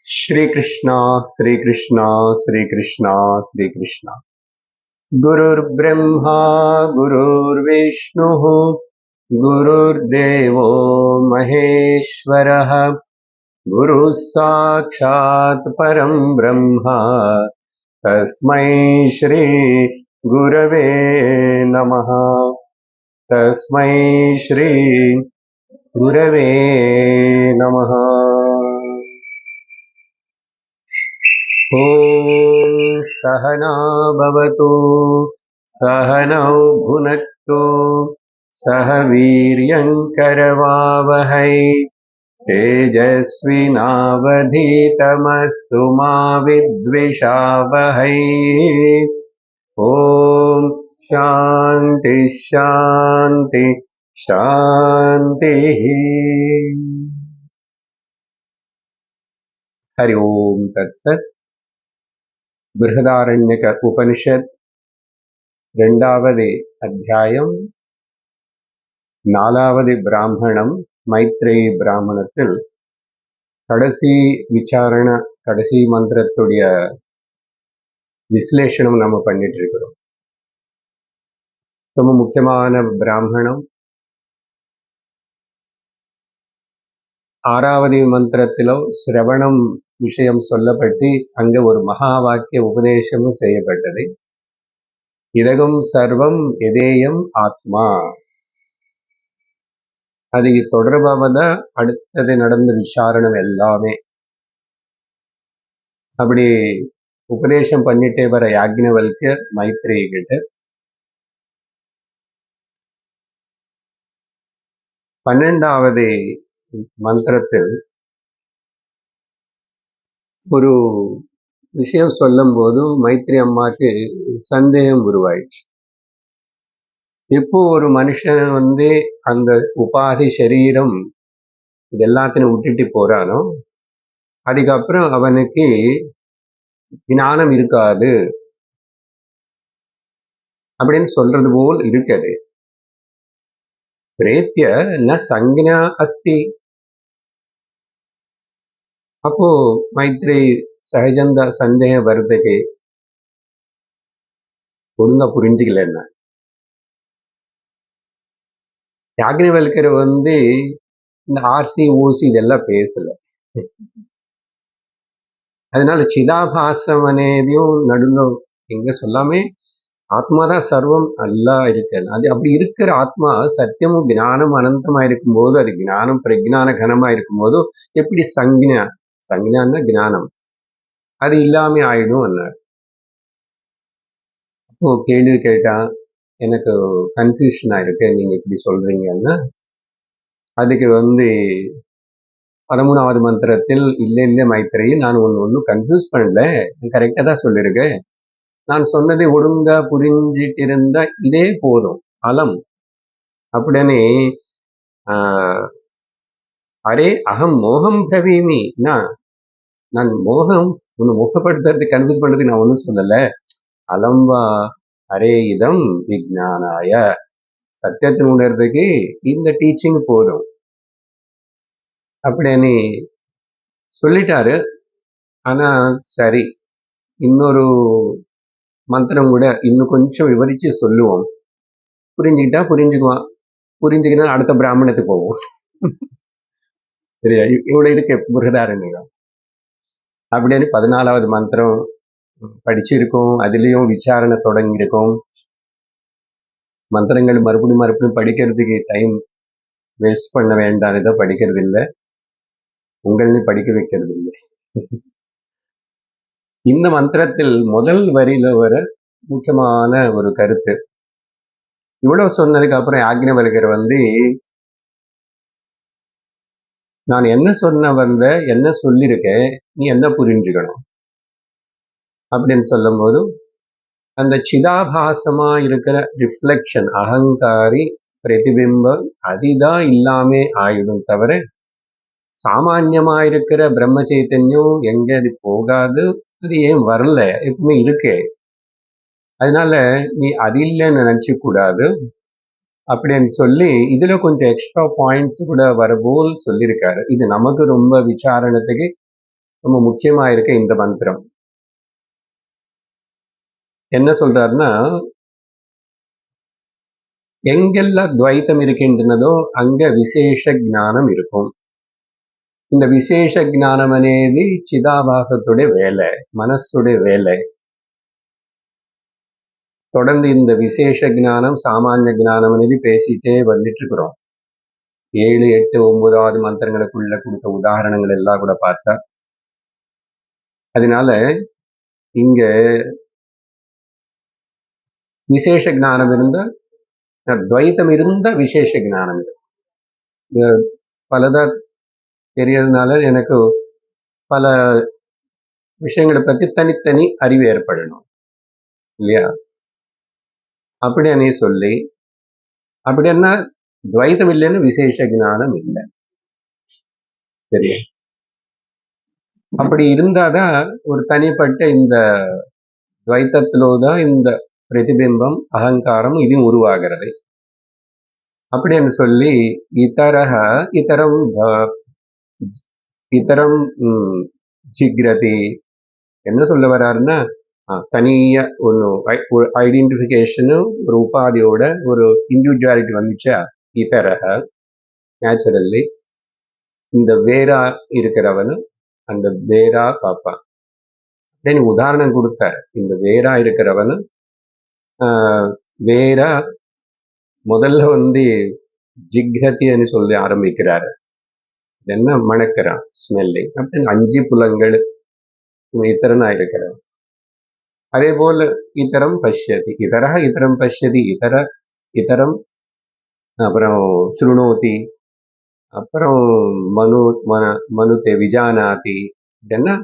श्री कृष्णा श्री कृष्णा श्री कृष्णा श्री कृष्णा। गुरुर्ब्रह्मा गुरुर्विष्णुः गुरुर्देवो महेश्वरः गुरुः साक्षात् परं ब्रह्म तस्मै श्री गुरवे नमः। तस्मै श्री गुरवे नमः। ॐ सहना भवतु सहनौ भुनक्तु सह वीर्यङ्करवावहै तेजस्विनावधीतमस्तु मा विद्विषावहै। ॐ शान्ति शान्ति शान्तिः। हरि ओम् तत्सत्। बृहदारण्यक उपनिषद ரெண்டாவது அத்தியாயம் நாலாவது பிராமணம் மைத்ரேயி பிராமணத்தில் கடைசி விசாரண கடைசி மந்திரத்துடைய விஸ்லேஷனம் நம்ம பண்ணிட்டு இருக்கிறோம். ரொம்ப முக்கியமான பிராமணம். ஆறாவது மந்திரத்திலோ சிரவணம் விஷயம் சொல்லப்பட்டு அங்க ஒரு மகா வாக்கிய உபதேசமும் செய்யப்பட்டது. இதகம் சர்வம் எதேயம் ஆத்மா. அதுக்கு தொடர்பாகதான் அடுத்தது நடந்த விசாரணம் எல்லாமே. அப்படி உபதேசம் பண்ணிட்டே வர யாக்ஞவல்யர் மைத்ரேயி கிட்ட 12வது மந்திரத்தில் ஒரு விஷயம் சொல்லும் போது மைத்ரி அம்மாக்கு சந்தேகம் உருவாயிடுச்சு. இப்போ ஒரு மனுஷன் அந்த உபாதி சரீரம் இது எல்லாத்தையும் விட்டுட்டு போறானோ அதுக்கப்புறம் அவனுக்கு ஞானம் இருக்காது அப்படின்னு சொல்றது போல் இருக்குது. பிரேத்திய ந சஞ்ஞா அஸ்தி. அப்போ மைத்ரி சகஜந்த சந்தேகம் வருதுக்கு ஒழுங்கா புரிஞ்சுக்கல. என்ன யாக்ஞவல்யர் இந்த ஆர்சி ஊசி இதெல்லாம் பேசல. அதனால சிதாபாசம் அனேதையும் நடுவில் எங்க சொல்லாமே ஆத்மாதான் சர்வம் நல்லா இருக்கு. அது அப்படி இருக்கிற ஆத்மா சத்தியமும் ஞானம் அனந்தமா இருக்கும்போது அது ஞானம் பிரஜான கனமா இருக்கும்போது எப்படி சஞ்ஞான்னா ஞானம் அது இல்லாம ஆயிடும் அண்ணார். அப்போ கேள்வி கேட்டா எனக்கு கன்ஃபியூஷன் ஆயிருக்கு, நீங்க இப்படி சொல்றீங்கன்னா அதுக்கு 13வது மந்திரத்தில் இல்லை மைத்ரேயி, நான் ஒன்னு கன்ஃபியூஸ் பண்ணல, கரெக்டா தான் சொல்லியிருக்கேன். நான் சொன்னதை ஒழுங்கா புரிஞ்சிட்டு இருந்தா இதே போதும் அலம் அப்படின்னு. அரே அகம் மோகம் பிரவீமி. நான் மோகம் ஒன்னு முகப்படுத்துறது கன்ஃபியூஸ் பண்றதுக்கு நான் ஒன்னும் சொல்லல. அலம்பா அரே இதம் விஜ்ஞானாய, சத்தியத்தை உணர்றதுக்கு இந்த டீச்சிங் போதும் அப்படின்னு சொல்லிட்டாரு. ஆனா சரி, இன்னொரு மந்திரம் கூட இன்னும் கொஞ்சம் விவரிச்சு சொல்லுவோம். புரிஞ்சுக்கிட்டா புரிஞ்சுக்குவான், புரிஞ்சுக்கிட்டா அடுத்த பிராமணத்துக்கு போவோம். சரியா? இவ்வளவு இருக்கு பிருகதாரண்யம். அப்படின்னு 14வது மந்திரம் படிச்சிருக்கோம். அதுலயும் விசாரணை தொடங்கியிருக்கோம். மந்திரங்கள் மறுபடியும் படிக்கிறதுக்கு டைம் வேஸ்ட் பண்ண வேண்டாம். இதை படிக்கிறது இல்லை, உங்களையும் படிக்க வைக்கிறது இல்லை. இந்த மந்திரத்தில் முதல் வரியில வர முக்கியமான ஒரு கருத்து. இவ்வளவு சொன்னதுக்கு அப்புறம் யாக்ஞவல்யர் நான் என்ன என்ன சொல்லியிருக்கேன், நீ என்ன புரிஞ்சுக்கணும் அப்படின்னு சொல்லும் போது அந்த சிதாபாசமா இருக்கிற ரிஃப்ளெக்ஷன் அகங்காரி பிரதிபிம்பம் அதுதான் இல்லாமே ஆயிடும் தவிர சாமான்யமா இருக்கிற பிரம்ம சைத்தன்யம் எங்க அது போகாது. அது ஏன் வரல, எப்பவுமே இருக்கே. அதனால நீ அது இல்லைன்னு நினைச்சு கூடாது அப்படின்னு சொல்லி இதுல கொஞ்சம் எக்ஸ்ட்ரா பாயிண்ட்ஸ் கூட வரபோல் சொல்லியிருக்காரு. இது நமக்கு ரொம்ப விசாரணத்துக்கு ரொம்ப முக்கியமா இருக்க இந்த மந்திரம் என்ன சொல்றாருன்னா, எங்கெல்லாம் துவைத்தம் இருக்கின்றனதோ அங்க விசேஷ ஞானம் இருக்கும். இந்த விசேஷ జ్ఞానం అనేది చిదాభాసతుడి వేலை, మనస్సుడి వేலை. தொடர்ந்து இந்த விசேஷ ஞானம் சாமானிய ஞானம் అనేది பேசிட்டே வந்துட்டு இருக்கிறோம். 7, 8, 9வது மந்திரங்களுக்குள்ள கொடுத்த உதாரணங்கள் எல்லாம் கூட பார்த்தா, அதனால இங்க விசேஷ ஞானம் இருந்தா, துவைத்தம் இருந்தா விசேஷ ஞானம் இருக்கு. பலதா தெரியறதுனால எனக்கு பல விஷயங்களை பத்தி தனித்தனி அறிவு ஏற்படணும் இல்லையா? அப்படின்னு சொல்லி அப்படின்னா துவைத்தம் இல்லைன்னு விசேஷ ஞானம் இல்லை. சரியா? அப்படி இருந்தாதான் ஒரு தனிப்பட்ட இந்த துவைத்தத்திலோதான் இந்த பிரதிபிம்பம் அகங்காரம் இதையும் உருவாகிறது. அப்படின்னு சொல்லி இதரக இதரம் இதரம் ஜிக்ரதி என்ன சொல்ல வர்றாருன்னா, தனியா ஒன்று ஒரு ஐடென்டிஃபிகேஷனு ஒரு உபாதியோட ஒரு இண்டிவிஜுவாலிட்டி வந்துச்சா இதரக நேச்சுரல்லி இந்த வேறா இருக்கிறவனு அந்த வேறா பார்ப்பான். அப்படின்னு உதாரணம் கொடுத்தார். இந்த வேறா இருக்கிறவனு வேறா முதல்ல வந்து ஜிக்ரத்தின்னு சொல்லி ஆரம்பிக்கிறாரு. என்ன மணக்கிறான், ஸ்மெல்லிங். அப்படின்னு 5 புலங்கள் இத்தரனா இருக்கிறான். அதே போல இதரம் பஷ்யதி, இதரக இதரம் பஷ்யதி, இதரம் அப்புறம் ஸ்ருணோதி, அப்புறம் மனுதே விஜானாதி. இதென்ன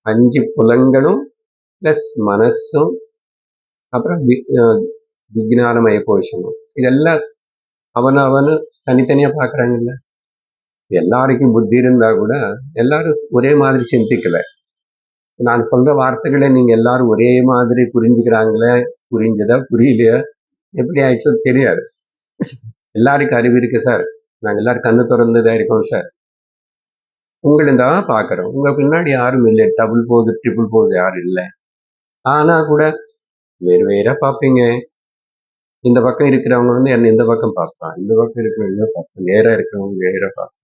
5 புலங்களும் பிளஸ் மனசும் அப்புறம் விஜானமய கோஷமும் இதெல்லாம் அவனு தனித்தனியா பாக்குறாங்கல்ல. எல்லாருக்கும் புத்தி இருந்தா கூட எல்லாரும் ஒரே மாதிரி சிந்திக்கல. நான் சொல்ற வார்த்தைகளை நீங்க எல்லாரும் ஒரே மாதிரி புரிஞ்சுக்கிறாங்களே, புரிஞ்சதா புரியலையா, எப்படி ஆயிடுச்சோ தெரியாது. எல்லாருக்கும் அறிவு இருக்கு சார், நாங்க எல்லாரும் கண்ணு திறந்துதான் இருக்கோம் சார். உங்களை தான் பாக்குறோம், உங்க பின்னாடி யாரும் இல்லை, டபுள் போஸ் ட்ரிபிள் போஸ் யாரும் இல்லை. ஆனா கூட வேறு வேற பார்ப்பீங்க. இந்த பக்கம் இருக்கிறவங்க வந்து என்ன இந்த பக்கம் பார்ப்பான், இந்த பக்கம் இருக்கிறவங்க பார்ப்பேன், நேரா இருக்கிறவங்க வேற பார்ப்பேன்.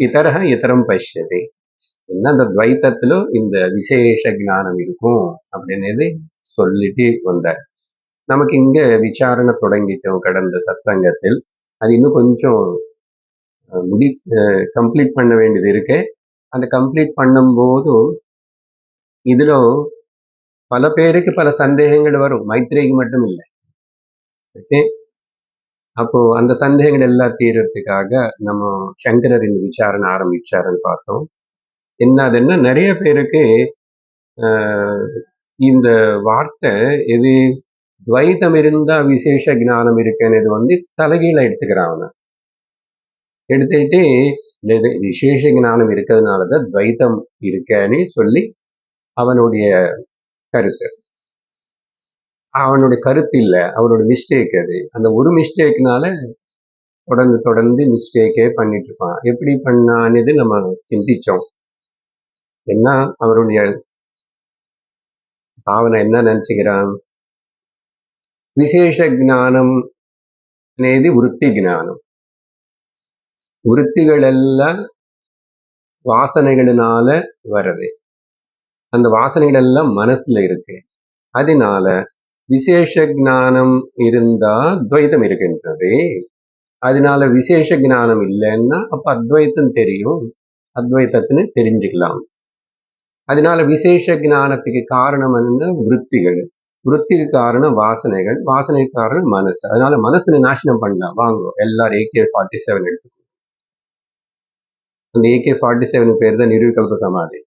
இதரக இதரம் பஷ்யதி. என்ன அந்த துவைத்தத்தில இந்த விசேஷ ஞானம் இருக்கும் அப்படின்னு சொல்லிட்டு வந்தார். நமக்கு இங்க விசாரணை தொடங்கிட்டோம் கடந்த சத்சங்கத்தில். அது இன்னும் கொஞ்சம் கம்ப்ளீட் பண்ண வேண்டியது இருக்கு. அந்த கம்ப்ளீட் பண்ணும்போது இதுல பல பேருக்கு பல சந்தேகங்கள் வரும், மைத்ரேயிக்கு மட்டும் இல்லை. ஓகே, அப்போ அந்த சந்தேகங்கள் எல்லாம் தீர்றதுக்காக நம்ம சங்கரர் இந்த விசாரணை ஆரம்பிச்சாருன்னு பார்த்தோம். என்னதுன்னா நிறைய பேருக்கு இந்த வார்த்தை எது துவைத்தம் இருந்தா விசேஷ ஞானம் இருக்குன்னு வந்து தலைகீழ எடுத்துக்கிறான். அவனை எடுத்துக்கிட்டு விசேஷ ஞானம் இருக்கிறதுனாலதான் துவைத்தம் இருக்கன்னு சொல்லி அவனுடைய கருத்து. அவனுடைய கருத்து இல்லை, அவனோட மிஸ்டேக் அது. அந்த ஒரு மிஸ்டேக்னால தொடர்ந்து மிஸ்டேக்கே பண்ணிட்டு இருப்பான். எப்படி பண்ணான்னு நம்ம சிந்திச்சோம். என்ன அவருடைய பாவனை என்ன நினைச்சுக்கிறான், விசேஷ ஞானம் అనేది వృత్తి జ్ఞానం. விருத்திகள் எல்லாம் வாசனைகளினால வருது. அந்த வாசனைகள் எல்லாம் மனசுல இருக்கு. அதனால விசேஷ ஞானம் இருந்தா துவைத்தம் இருக்கின்றது. அதனால விசேஷ ஞானம் இல்லைன்னா அப்ப அத்வைத்தம் தெரியும், அத்வைத்தத்தின்னு தெரிஞ்சுக்கலாம். அதனால விசேஷ ஞானத்துக்கு காரணம் என்ன, விருத்திகள். விருத்திக்கு காரணம் வாசனைகள், வாசனைக்கு காரணம் மனசு. அதனால மனசுல நாசனம் பண்ணலாம். வாங்குவோம் எல்லாரும் AK-47 எடுத்துக்கணும். அந்த AK-47 பேர் தான் நிர்விகல்ப சமாதி.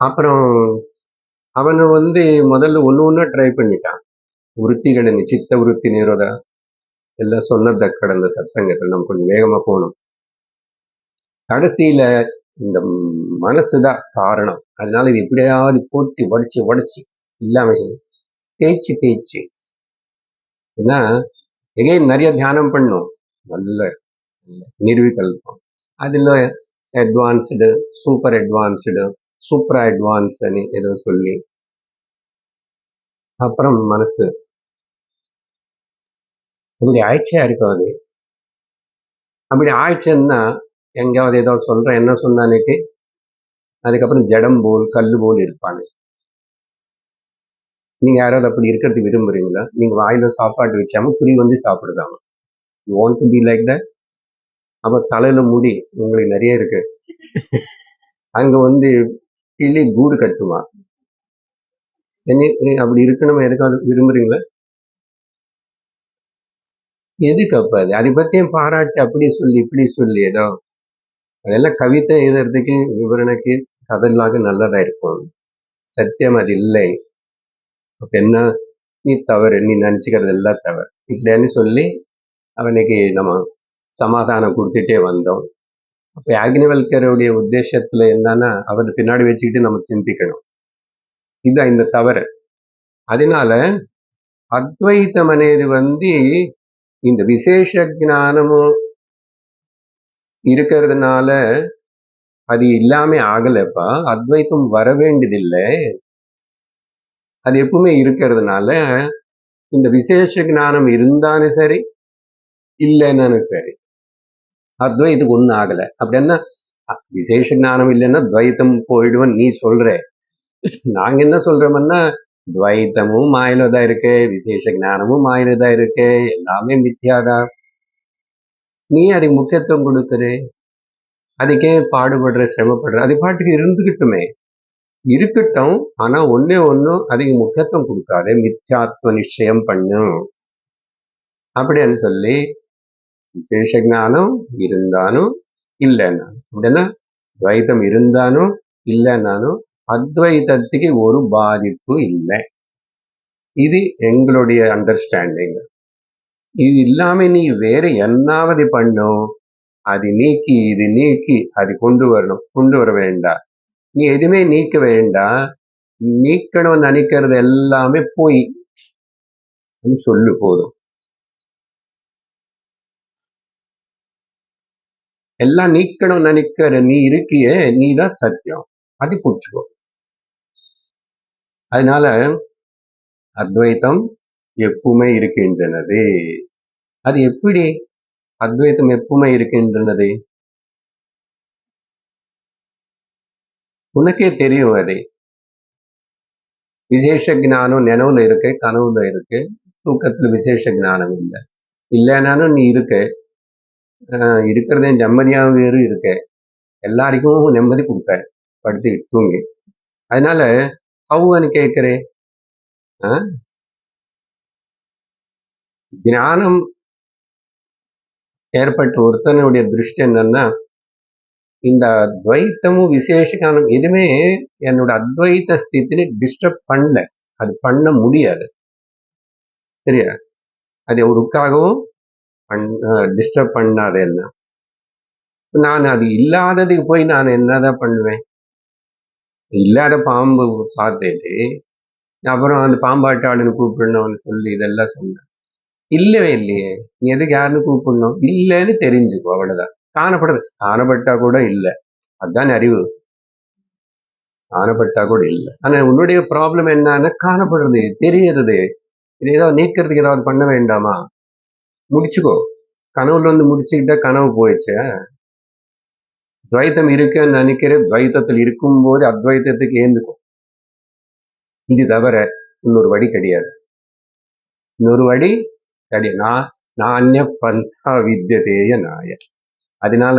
அப்புறம் அவனை வந்து முதல்ல ஒண்ணு ட்ரை பண்ணிட்டான். விருத்திகளை சித்த விருத்தி நிரோத எல்லாம் சொன்னத கடந்த சத்சங்கத்தில் நம்ம கொஞ்சம் வேகமா போகணும். கடைசியில இந்த மனசுதான் காரணம். அதனால இது எப்படியாவது போட்டு உடைச்சு இல்லாம தேய்ச்சு ஏன்னா எகைன் நிறைய தியானம் பண்ணும். நல்ல நிர்விகல்பம் அதில் அட்வான்ஸ்டு, சூப்பர் அட்வான்ஸ்டு, சூப்பரா அட்வான்ஸ்ன்னு ஏதோ சொல்லி அப்புறம் மனசு இப்படி ஆயிடுச்சா இருக்கும் அது. அப்படி ஆயிடுச்சுன்னா எங்கேயாவது ஏதோ சொல்கிறேன் என்ன சொன்னானுக்கு அதுக்கப்புறம் ஜடம் போல் கல் போல் இருப்பாங்க. நீங்கள் யாராவது அப்படி இருக்கிறது விரும்புறீங்களா? நீங்கள் வாயில் சாப்பாடு வச்சாமல் குறி வந்து சாப்பிடுதாங்க. You want to be like that? அப்போ தலையில் முடி உங்களுக்கு நிறைய இருக்கு, அங்கே வந்து கிளி கூடு கட்டுவான். அப்படி இருக்கணும் எதுக்காவது விரும்புறீங்களா? எதுக்கு அப்ப அது? அதை பற்றியும் பாராட்டு அப்படி சொல்லி இப்படி சொல்லி ஏதோ அதெல்லாம் கவிதை எழுதுறதுக்கு விவரணைக்கு கதலாக நல்லதா இருக்கும். சத்தியம் அது இல்லை. அப்ப என்ன, நீ தவறு, நீ நினச்சிக்கிறது எல்லாம் தவறு இப்படின்னு சொல்லி அவனுக்கு நம்ம சமாதானம் கொடுத்துட்டே வந்தோம். அப்போ யாக்ஞவல்கருடைய உத்தேசத்துல என்னன்னா அவர் பின்னாடி வச்சுக்கிட்டு நம்ம சிந்திக்கணும், இதுதான் இந்த தவறு. அதனால அத்வைத்தம் అనేది வந்து இந்த விசேஷ ஞானமும் இருக்கிறதுனால அது இல்லாம ஆகலப்பா. அத்வைத்தம் வர வேண்டியதில்லை, அது எப்பவுமே இருக்கிறதுனால இந்த விசேஷ ஞானம் இருந்தாலும் சரி இல்லைன்னாலும் சரி அத்வைத்துக்கு ஒன்றும் ஆகலை. அப்படின்னா விசேஷ ஞானம் இல்லைன்னா துவைத்தம் போயிடுவோம் நீ சொல்ற. நாங்க என்ன சொல்றோம்னா துவைத்தமும் மாயில தான் இருக்கு, விசேஷ ஞானமும் மாயில தான் இருக்கு, எல்லாமே மித்தியாதான். நீ அதுக்கு முக்கியத்துவம் கொடுக்குற, அதுக்கே பாடுபடுற சிரமப்படுற, அது பாட்டுக்கு இருந்துகிட்டுமே இருக்கட்டும். ஆனா ஒன்னே ஒன்றும் அதுக்கு முக்கியத்துவம் கொடுக்காத, மித்யாத்வ நிச்சயம் பண்ணும் அப்படின்னு சொல்லி விசேஷ ஞானம் இருந்தாலும் இல்லைன்னாலும் அப்படின்னா துவைத்தம் இருந்தாலும் இல்லைன்னாலும் அத்வைதத்துக்கு ஒரு பாதிப்பு இல்லை. இது எங்களுடைய அண்டர்ஸ்டாண்டிங். இது இல்லாம நீ வேற என்னாவது பண்ணும், அது நீக்கி இது நீக்கி அது கொண்டு வர வேண்டாம். நீ எதுவுமே நீக்க வேண்டாம், நீக்கணும்னு நினைக்கிறது எல்லாமே போய் சொல்லு போதும். எல்லாம் நீக்கணும்னு நினைக்கிற நீ இருக்கியே, நீ தான் சத்தியம், அது புடிச்சுக்கோ. அதனால அத்வைத்தம் எப்பவுமே இருக்கின்றனது. அது எப்படி அத்வைத்தம் எப்பவுமே இருக்கின்றனது? உனக்கே தெரியும். அது விசேஷ ஞானம் நினைவுல இருக்கு, கனவுல இருக்கு, தூக்கத்துல விசேஷ ஞானம் இல்லை. இல்லைனாலும் நீ இருக்க, இருக்கிறதே நிம்மதியாகவும் வேறு இருக்க, எல்லாருக்கும் நிம்மதி கொடுக்க படுத்து தூங்கி. அதனால அவுன்னு கேட்கிறேன். ஞானம் ஏற்பட்ட ஒருத்தனுடைய திருஷ்டி என்னன்னா இந்த துவைத்தமும் விசேஷ ஞானம் எதுவுமே என்னோட அத்வைத்த ஸ்தித்தினை டிஸ்டர்ப் பண்ணல, அது பண்ண முடியாது. சரியா? அது ஒருக்காகவும் டிஸ்டர்ப் பண்ணாத என்ன. நான் அது இல்லாததுக்கு போய் நான் என்னதான் பண்ணுவேன்? இல்லாத பாம்பு பார்த்துட்டு அப்புறம் அந்த பாம்பாட்டாளுன்னு கூப்பிடணும்னு சொல்லி இதெல்லாம் சொன்னேன். இல்லவே இல்லையே, நீ எதுக்கு யாருன்னு கூப்பிடணும்? இல்லைன்னு தெரிஞ்சுக்கோ, அவ்வளவுதான். காணப்பட்டா கூட இல்லை, அதுதான் அறிவு. காணப்பட்டா கூட இல்லை. ஆனா உன்னுடைய ப்ராப்ளம் என்னன்னா காணப்படுறது தெரியறது, இது ஏதாவது நீக்கிறதுக்கு ஏதாவது பண்ண வேண்டாமா? முடிச்சுக்கோ. கனவுல வந்து முடிச்சுக்கிட்டா கனவு போயிடுச்சு. துவைத்தம் இருக்குன்னு நினைக்கிற, துவைத்தத்தில் இருக்கும்போது அத்வைத்தத்துக்கு ஏந்துக்கும். இது தவிர இன்னொரு வழி கிடையாது. இன்னொரு வழி கிடையாது. நானிய பந்தா வித்தியதேய நாய. அதனால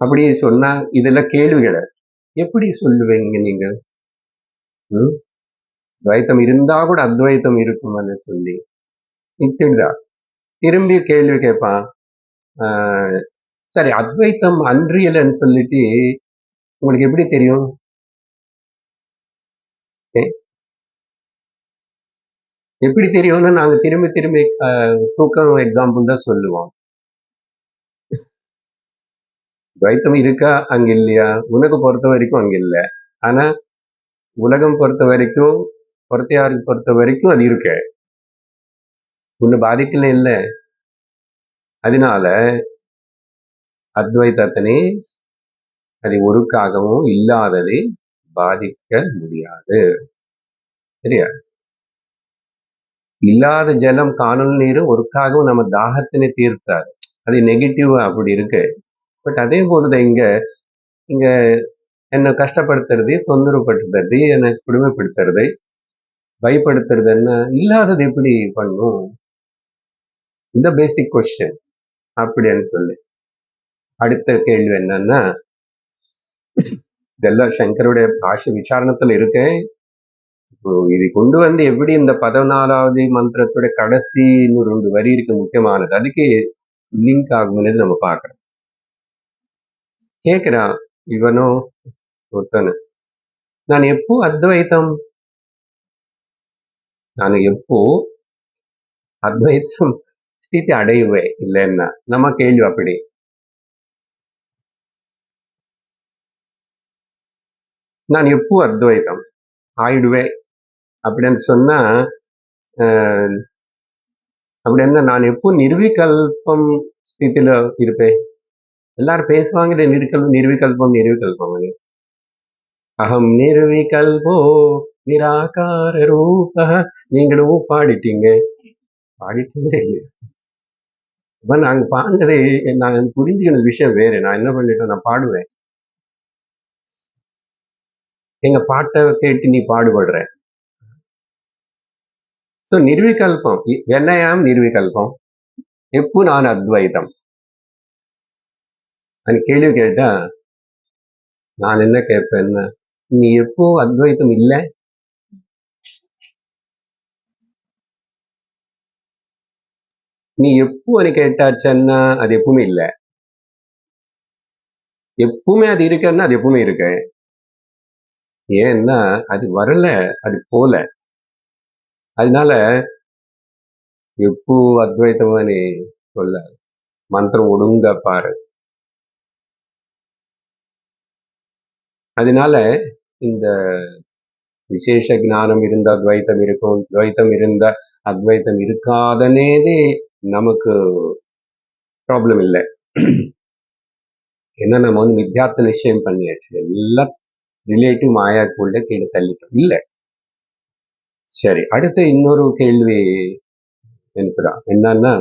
அப்படி சொன்னா இதெல்லாம் கேள்விகளை எப்படி சொல்லுவீங்க நீங்க? துவைத்தம் இருந்தா கூட அத்வைத்தம் இருக்குமான்னு சொல்லி இப்படிதான் திரும்பி கேள்வி கேட்பான். சரி, அத்வைத்தம் அன்றியல்னு சொல்லிட்டு உங்களுக்கு எப்படி தெரியும்? எப்படி தெரியும்னா நாங்க திரும்பி திரும்பி தூக்கம் எக்ஸாம்பிள் தான் சொல்லுவோம். துவைத்தம் இருக்கா அங்க இல்லையா? உனக்கு பொறுத்த வரைக்கும் அங்க இல்லை, ஆனா உலகம் பொறுத்த வரைக்கும், பொறுத்தையாருக்கு பொறுத்த வரைக்கும் அது இருக்கு. ஒண்ணு பாதிக்கல இல்லை. அதனால அத்வைதத்தினை அது ஒருக்காகவும் இல்லாததை பாதிக்க முடியாது. சரியா? இல்லாத ஜலம் காணல் நீர் ஒருக்காகவும் நம்ம தாகத்தினை தீர்த்தாது. அது நெகட்டிவ் அப்படி இருக்கு. பட் அதே போலதான் இங்க என்னை கஷ்டப்படுத்துறது, தொந்தரவுப்படுத்துறது, என்னை கொடுமைப்படுத்துறது, பயப்படுத்துறது என்ன இல்லாதது எப்படி பண்ணும்? இந்த பேசிக் கொஸ்டின் அப்படின்னு சொல்லி அடுத்த கேள்வி என்னன்னா, இதெல்லாம் சங்கருடைய பாஷ்ய விசாரணத்துல இருக்கு. இது கொண்டு வந்து எப்படி இந்த 14வது மந்திரத்தோட கடைசி 2 வரி இருக்கு முக்கியமானது, அதுக்கு லிங்க் ஆகும்னு நம்ம பார்க்கறோம். கேட்கிறான் இவனும் ஒருத்தனு, நான் எப்போ அத்வைத்தம் ஸ்திதி அடையுவேன் இல்லைன்னா நம்ம கேள்வி அப்படி. நான் எப்போ அத்வைத்தம் ஆயிடுவேன் அப்படின்னு சொன்னா, அப்படின்னா நான் எப்போ நிர்விகல்பம் ஸ்திதியில இருப்பேன். எல்லாரும் பேசுவாங்க நிர்விகல்பம். அகம் நிர்விகல்போ நிராகார ரூப. நீங்களும் பாடிட்டீங்க இல்லையா? அப்ப நாங்க பாடுறது, நான் புரிஞ்சுக்கிற விஷயம் வேறு. நான் என்ன பண்ணிட்டேன், நான் பாடுவேன். எங்க பாட்டை கேட்டு நீ பாடுபடுற. ஸோ நிர்விகல்பம், என்னையாம் நிர்விகல்பம், எப்போ நான் அத்வைதம் அந்த கேள்வி கேட்டா நான் என்ன கேட்பேன்னா, நீ எப்போ அத்வைத்தம் இல்லை? நீ எப்போ கேட்டாச்சன்னா அது எப்பவுமே இல்லை. எப்பவுமே அது இருக்குன்னா அது எப்பவுமே இருக்கு. ஏன்னா அது வரல, அது போல. அதனால எப்போ அத்வைத்தமா நீ சொல்ல, மந்திரம் ஒழுங்கா பாரு. அதனால இந்த விசேஷ ஞானம் இருந்த அத்வைத்தம் இருக்கும், துவைத்தம் இருந்த அத்வைத்தம் இருக்காதனேதே நமக்கு ப்ராப்ளம் இல்லை. ஏன்னா நம்ம வந்து மித்யார்த்த நிச்சயம் பண்ணியாச்சு, எல்லாம் ரிலேட்டிவ் மாயாக்குள்ள கீழே தள்ளிட்டோம். இல்லை. சரி, அடுத்த இன்னொரு கேள்வி இருக்கிறான். என்னன்னா,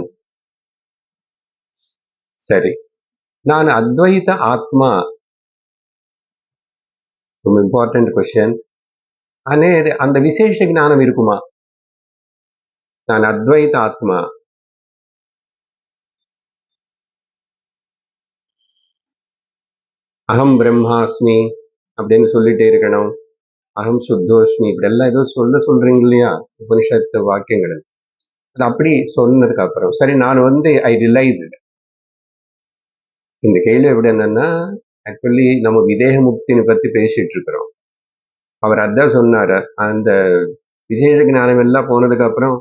சரி நான் அத்வைத ஆத்மா, ரொம்ப இம்பார்ட்டன்ட் கொஸ்டின். అనేది அந்த விசேஷ ஞானம் இருக்குமா? நான் அத்வைத ஆத்மா, அகம் பிரம்மாஸ்மி அப்படின்னு சொல்லிட்டே இருக்கணும். அகம் சுத்தோஸ்மி இப்படி எல்லாம் ஏதோ சொல்றீங்க இல்லையா உபனிஷத்து வாக்கியங்கள். அது அப்படி சொன்னதுக்கு அப்புறம் சரி நான் வந்து ஐ ரியலைஸ்டு. இந்த கேள்வி எப்படி என்னன்னா, ஆக்சுவலி நம்ம விதேக முக்தினை பத்தி பேசிட்டு இருக்கிறோம். அவர் அதான் சொன்னாரு, அந்த விசேஷ ஞானம் எல்லாம் போனதுக்கு அப்புறம்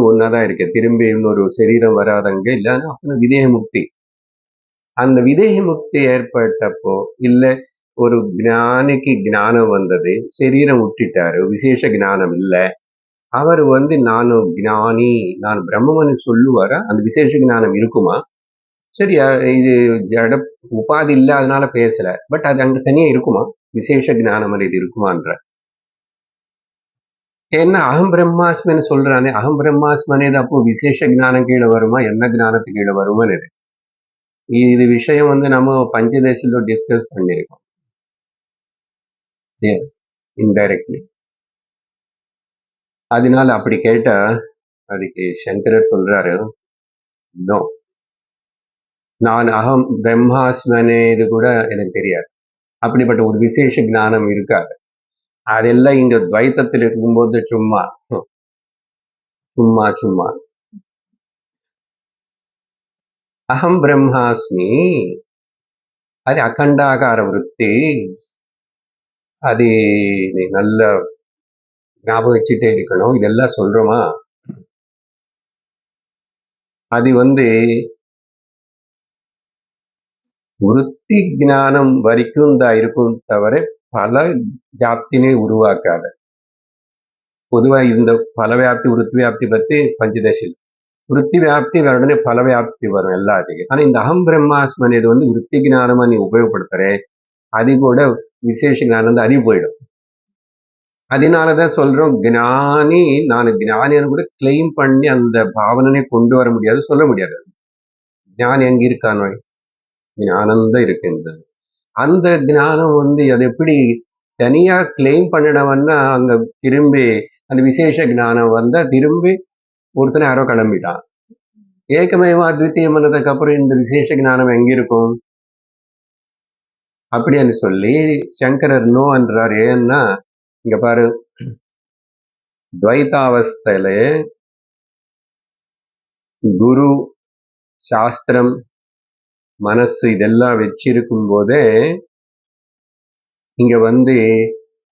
ஒன்னாதான் இருக்கு, திரும்பி இன்னொரு சரீரம் வராதங்க இல்லைன்னா அப்புறம் விதேக முக்தி. அந்த விதேக முக்தி ஏற்பட்டப்போ இல்ல ஒரு ஞானிக்கு ஞானம் வந்தது, சரீரம் விட்டுட்டாரு, விசேஷ ஞானம் இல்லை, அவர் வந்து நான் ஞானி, நான் பிரம்மன்னு சொல்லுவாரா? அந்த விசேஷ ஞானம் இருக்குமா? சரி, இது ஜட உபாதி இல்லை அதனால பேசல, பட் அது அங்க தனியா இருக்குமா? விசேஷ ஞானம் இது இருக்குமான்ற. ஏன்னா அகம் பிரம்மாஸ்மின்னு சொல்றானே, அகம் பிரம்மாஸ்மனேது அப்போ விசேஷ ஞானம் கீழே வருமா, என்ன ஞானத்துக்கு கீழே வருமான்னு இது விஷயம் வந்து நம்ம பஞ்சதேசத்துல டிஸ்கஸ் பண்ணியிருக்கோம் இன்டைரக்ட்லி. அதனால அப்படி கேட்டா அதுக்கு சங்கரர் சொல்றாரு, நான் அகம் பிரம்மாஸ்மனே இது கூட எனக்கு தெரியாது, அப்படிப்பட்ட ஒரு விசேஷ ஞானம் இருக்காது. அதெல்லாம் இங்க துவைத்தத்தில் இருக்கும்போது சும்மா சும்மா சும்மா அகம் பிரம்மாஸ்மி, அது அகண்டாகார விருத்தி, அது நீ நல்ல ஞாபகம் வச்சுட்டே இருக்கணும். இதெல்லாம் சொல்றோமா, அது வந்து விருத்தி ஞானம் வரைக்கும் தான் இருக்கும் தவிர பல வியாப்தினை உருவாக்காத. பொதுவா இந்த பல வியாப்தி விருத்தி வியாப்தி பத்தி பஞ்சதசில் விருத்தி வியாப்தி உடனே பல வியாப்தி வரும் எல்லாத்துக்கும். ஆனா இந்த அகம் பிரம்மாஸ்மி అనేది வந்து விருத்தி ஞானமா நீ உபயோகப்படுத்துற, அது கூட விசேஷ ஞானம் வந்து அது போயிடும். அதனாலதான் சொல்றோம், ஞானி நான் ஞானின்னு கூட கிளைம் பண்ணி அந்த பாவனனை கொண்டு வர முடியாது, சொல்ல முடியாது. ஞானி எங்க இருக்கானோ ஞானம்தான் இருக்கின்றது. அந்த ஞானம் வந்து அது எப்படி தனியா கிளைம் பண்ணினவன்னா அங்க திரும்பி அந்த விசேஷ ஞானம் வந்தா திரும்பி ஒருத்தனை யாரோ கிளம்பிட்டான். ஏகமேவா அத்விதீயம் பண்ணதுக்கு அப்புறம் இந்த விசேஷ ஞானம் எங்க இருக்கும் அப்படின்னு சொல்லி சங்கரர் நோ என்றார். ஏன்னா இங்க பாரு, துவைதாவஸ்தையில குரு சாஸ்திரம் மனசு இதெல்லாம் வச்சிருக்கும் போதே இங்க வந்து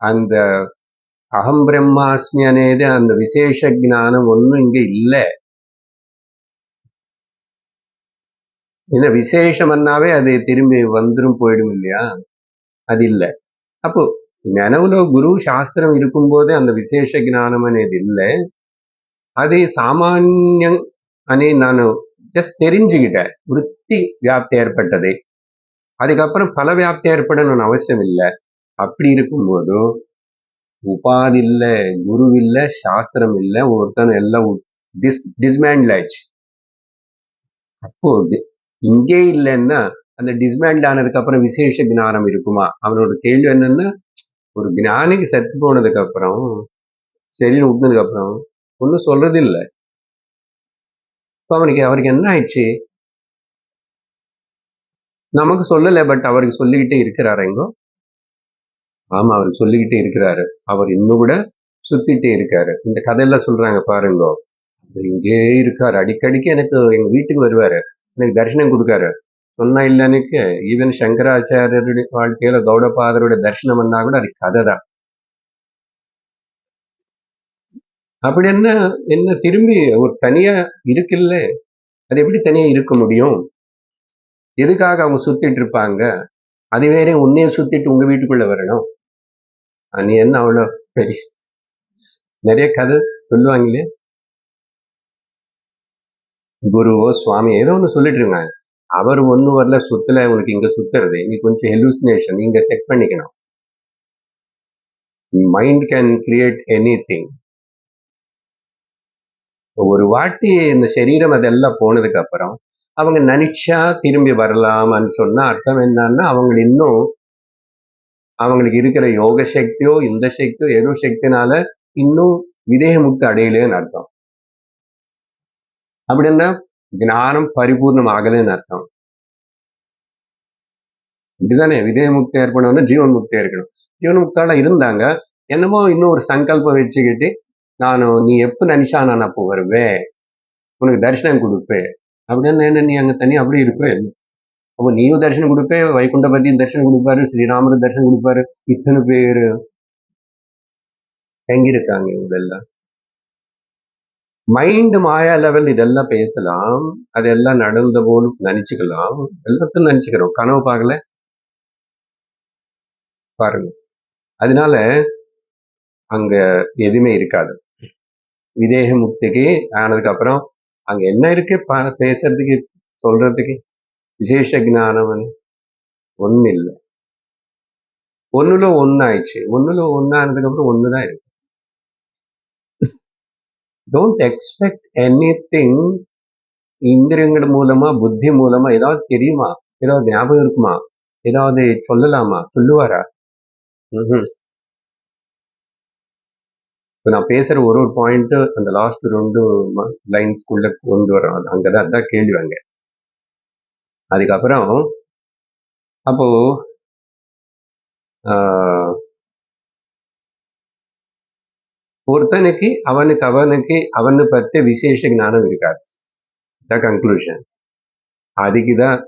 அந்த அகம் பிரம்மாஸ்மி అనేది அந்த விசேஷ ஞானம் ஒன்றும் இங்க இல்லை. ஏன்னா விசேஷம்னாவே அது திரும்பி வந்துடும் போயிடும் இல்லையா, அது இல்லை. அப்போ நனவுలో గురువు శాస్త్రం இருக்கும்போదే அந்த విశేష జ్ఞానం అనేది இல்லை. அது சாமானியம் అని நான் ஜஸ்ட் தெரிஞ்சுக்கிட்டேன். விருத்தி வியாப்தி ஏற்பட்டது, அதுக்கப்புறம் பல வியாப்தி ஏற்படணும்னு அவசியம் இல்லை. அப்படி இருக்கும்போது உபாதி இல்லை, குரு இல்லை, சாஸ்திரம் இல்லை, ஒருத்தன் எல்லாம் டிஸ்மேண்டில் ஆயிடுச்சு. அப்போ இங்கே இல்லைன்னா அந்த டிஸ்மேண்டில் ஆனதுக்கு அப்புறம் விசேஷ ஞானம் இருக்குமா? அவனோட கேள்வி என்னன்னா, ஒரு ஞானிக்கு செத்து போனதுக்கு அப்புறம் சரின்னு விட்டதுக்கு அப்புறம் ஒன்றும் சொல்றது இல்லை. இப்போ அவருக்கு என்ன ஆயிடுச்சு? நமக்கு சொல்லலை, பட் அவருக்கு சொல்லிக்கிட்டே இருக்கிறாரு. எங்கோ ஆமா, அவருக்கு சொல்லிக்கிட்டே இருக்கிறாரு. அவர் இன்னும் கூட சுத்திட்டே இருக்காரு. இந்த கதையெல்லாம் சொல்றாங்க பாருங்க. இங்கே இருக்காரு, அடிக்கடிக்கு எனக்கு எங்க வீட்டுக்கு வருவாரு, எனக்கு தரிசனம் கொடுக்காரு. சொன்னா இல்லைன்னுக்கு ஈவன் சங்கராச்சாரியருடைய வாழ்க்கையில கௌடபாதருடைய தரிசனம் பண்ணா கூட அது கதை தான். அப்படி என்ன திரும்பி ஒரு தனியா இருக்குல்ல, அது எப்படி தனியா இருக்க முடியும்? எதுக்காக அவங்க சுத்திட்டு இருப்பாங்க? அது வேற உன்னைய சுத்திட்டு உங்க வீட்டுக்குள்ள வரணும். நீ என்ன அவ்வளோ சரி, நிறைய கதை சொல்லுவாங்களே, குருவோ சுவாமி ஏதோ ஒன்று சொல்லிட்டு இருக்காங்க. அவர் ஒன்றும் வரல, சுத்தல, உனக்கு இங்க சுத்துறது நீ கொஞ்சம் ஹெலூசினேஷன், நீங்க செக் பண்ணிக்கணும். Mind can create any thing. ஒரு வாட்டி இந்த சரீரம் அதெல்லாம் போனதுக்கு அப்புறம் அவங்க நினைச்சா திரும்பி வரலாமான்னு சொன்னா அர்த்தம் என்னன்னா, அவங்க இன்னும் அவங்களுக்கு இருக்கிற யோக சக்தியோ இந்த சக்தியோ ஏதோ சக்தினால இன்னும் விதேகமுக்தி அடையலேன்னு அர்த்தம். அப்படின்னா ஞானம் பரிபூர்ணம் ஆகலைன்னு அர்த்தம். இப்படிதானே விதேகமுக்தி ஏற்படணும்னா ஜீவன் முக்தியா இருக்கணும். ஜீவன் முக்தால இருந்தாங்க, என்னமோ இன்னும் ஒரு சங்கல்பம் வச்சுக்கிட்டு நீ எப்ப நினைச்சா நான் அப்போ வருவேன், உனக்கு தரிசனம் கொடுப்பேன் அப்படின்னு என்ன, நீ அங்க தனியா அப்படி இருப்பேன். அப்போ நீயும் தரிசனம் கொடுப்பே, வைகுண்டபதியும் தரிசனம் கொடுப்பாரு, ஸ்ரீராமரும் தரிசனம் கொடுப்பாரு, இத்தனை பேரு தங்கியிருக்காங்க இதெல்லாம். மைண்ட் மாயா லெவல் இதெல்லாம் பேசலாம், அதெல்லாம் நடந்த போல் நினைச்சுக்கலாம், எல்லாத்தையும் நினைச்சுக்கிறோம், கனவு பார்க்கல பாருங்க. அதனால அங்க எதுவுமே இருக்காது. விதேக முக்திக்கு ஆனதுக்கு அப்புறம் அங்க என்ன இருக்கு பேசுறதுக்கு, சொல்றதுக்கு? விசேஷ ஞானம் ஒண்ணு இல்லை. ஒண்ணுல ஒண்ணு ஆயிடுச்சு. ஒண்ணுல ஒண்ணு ஆனதுக்கு அப்புறம் ஒண்ணுதான் இருக்கு. Don't expect any thing. இந்திரியங்கள் மூலமா, புத்தி மூலமா ஏதாவது தெரியுமா, ஏதாவது ஞாபகம் இருக்குமா, ஏதாவது சொல்லலாமா, சொல்லுவாரா? இப்போ நான் பேசுற ஒரு பாயிண்ட் அந்த லாஸ்ட் 2 லைன்ஸ்குள்ள கொண்டு வரோம், அங்கதான் அதான் கேள்வி வாங்க. அதுக்கப்புறம் அப்போ ஒருத்தனுக்கு அவனை பற்றி விசேஷ ஞானம் இருக்காது. இதான் கன்க்ளூஷன். அதுக்குதான்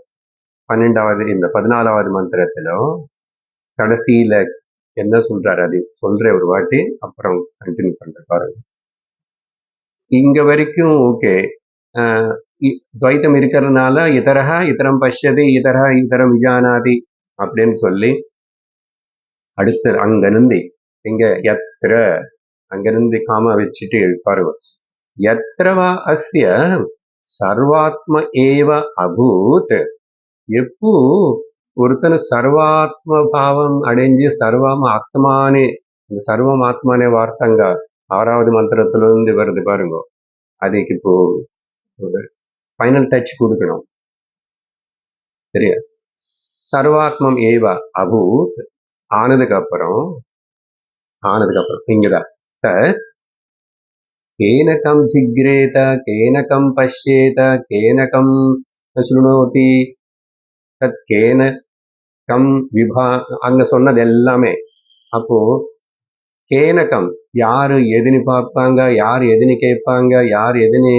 12வது இந்த 14வது மந்திரத்துல கடைசியில என்ன சொல்றாரு, அது சொல்ற ஒரு வாட்டி அப்புறம் கண்டினியூ பண்ற பாருங்க. இங்க வரைக்கும் ஓகே, துவைத்தம் இருக்கிறதுனால இதரஹா இதரம் பஷ்யதி, இதரஹா இதரம் விஜானாதி அப்படின்னு சொல்லி அடுத்து அங்கிருந்து இங்க எத்திர அங்கிருந்து காம வச்சுட்டு பாருங்க, யத்ரவா அஸ்ய சர்வாத்ம ஏவ அபூத். எப்போ ஒருத்தன் சர்வாத்ம பாவம் அடைஞ்சு சர்வம் ஆத்மானே, இந்த சர்வம் ஆத்மானே வார்த்தைங்க 6வது மந்திரத்துல இருந்து வருது பாருங்க. அதுக்கு இப்போ ஒரு ஃபைனல் டச் கொடுக்கணும். சரியா? சர்வாத்மம் ஏவ அபூத் ஆனதுக்கு அப்புறம் இங்கதான் தத் கேனகம் ஜிக்ரேத கேனகம் பஷ்யேத கேனகம் சுணோதி தத் கேனகம் விபா அங்க சொன்னது எல்லாமே. அப்போ கேனகம் யாரு எதுன்னு பார்ப்பாங்க, யார் எதுன்னு கேட்பாங்க, யார் எதுன்னு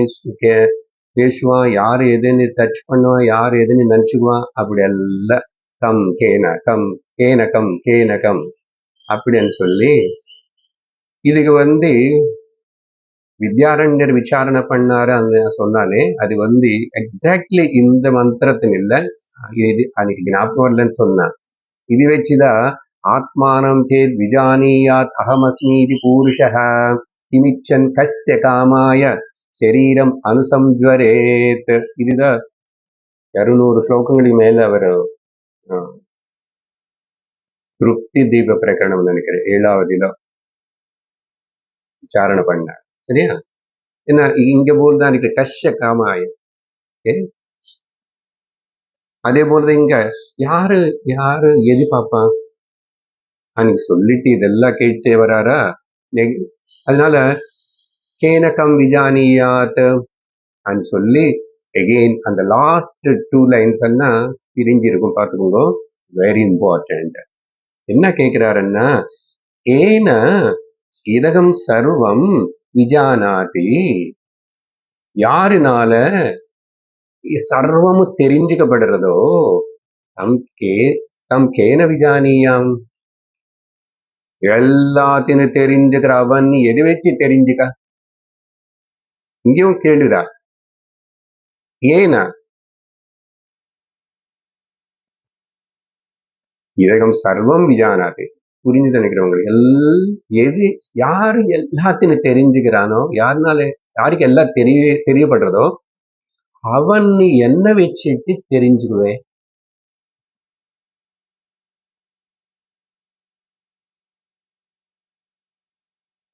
பேசுவான், யார் எதுன்னு டச் பண்ணுவான், யார் எதுன்னு நினச்சிக்குவான், அப்படி எல்லாம் கம் கேனகம் கேனகம் கேனகம் அப்படின்னு சொல்லி இதுக்கு வித்யாரண்யர் விசாரணை பண்ணாரு அந்த சொன்னாலே அது எக்ஸாக்ட்லி இந்த மந்திரத்தின் இல்லை, இது அன்னைக்கு ஞாபகம் வரலன்னு சொன்னான். இது வச்சுதான் ஆத்மானம் சேத் விஜானியாத் அகமஸ்மீதி பூருஷः கிமிச்சன் கஸ்ய காமாய சரீரம் அனுசம்ஜ்வரேத். இதுதான் 200 ஸ்லோகங்களுக்கு மேல அவர் திருப்தி தீப பிரகரணம் நினைக்கிறேன் 7வதுல விசாரணை பண்ணார். சரியா? என்ன இங்க போல்தான் இருக்கு கஷ்ய காமாய. அதே போலதான் இங்க யாரு யாரு எது பார்ப்பான் அன்னைக்கு சொல்லிட்டு இதெல்லாம் கேட்டே வராரா. அதனால கேனகம் விஜானியாத் அப்படின்னு சொல்லி எகெயின் அந்த லாஸ்ட் 2 லைன்ஸ் எல்லாம் பிரிஞ்சிருக்கும், பார்த்துக்கோங்க. Very important. என்ன கேட்கிறாருன்னா ஏன இதகம் சர்வம் விஜானாதி, யாருனால சர்வமும் தெரிஞ்சுக்கப்படுறதோ தம் கேன விஜானியாம், எல்லாத்தையும் தெரிஞ்சுக்கிற அவன் எது வச்சு தெரிஞ்சுக்க. இங்கேயும் கேளுடா ஏனா இதகம் சர்வம் விஜானாதி. புரிஞ்சு நினைக்கிறவங்களுக்கு யாரு எல்லாத்தையும் தெரிஞ்சுக்கிறானோ, யாருக்கு எல்லாம் தெரியப்படுறதோ அவன் என்ன வச்சுட்டு தெரிஞ்சுக்குவேன்.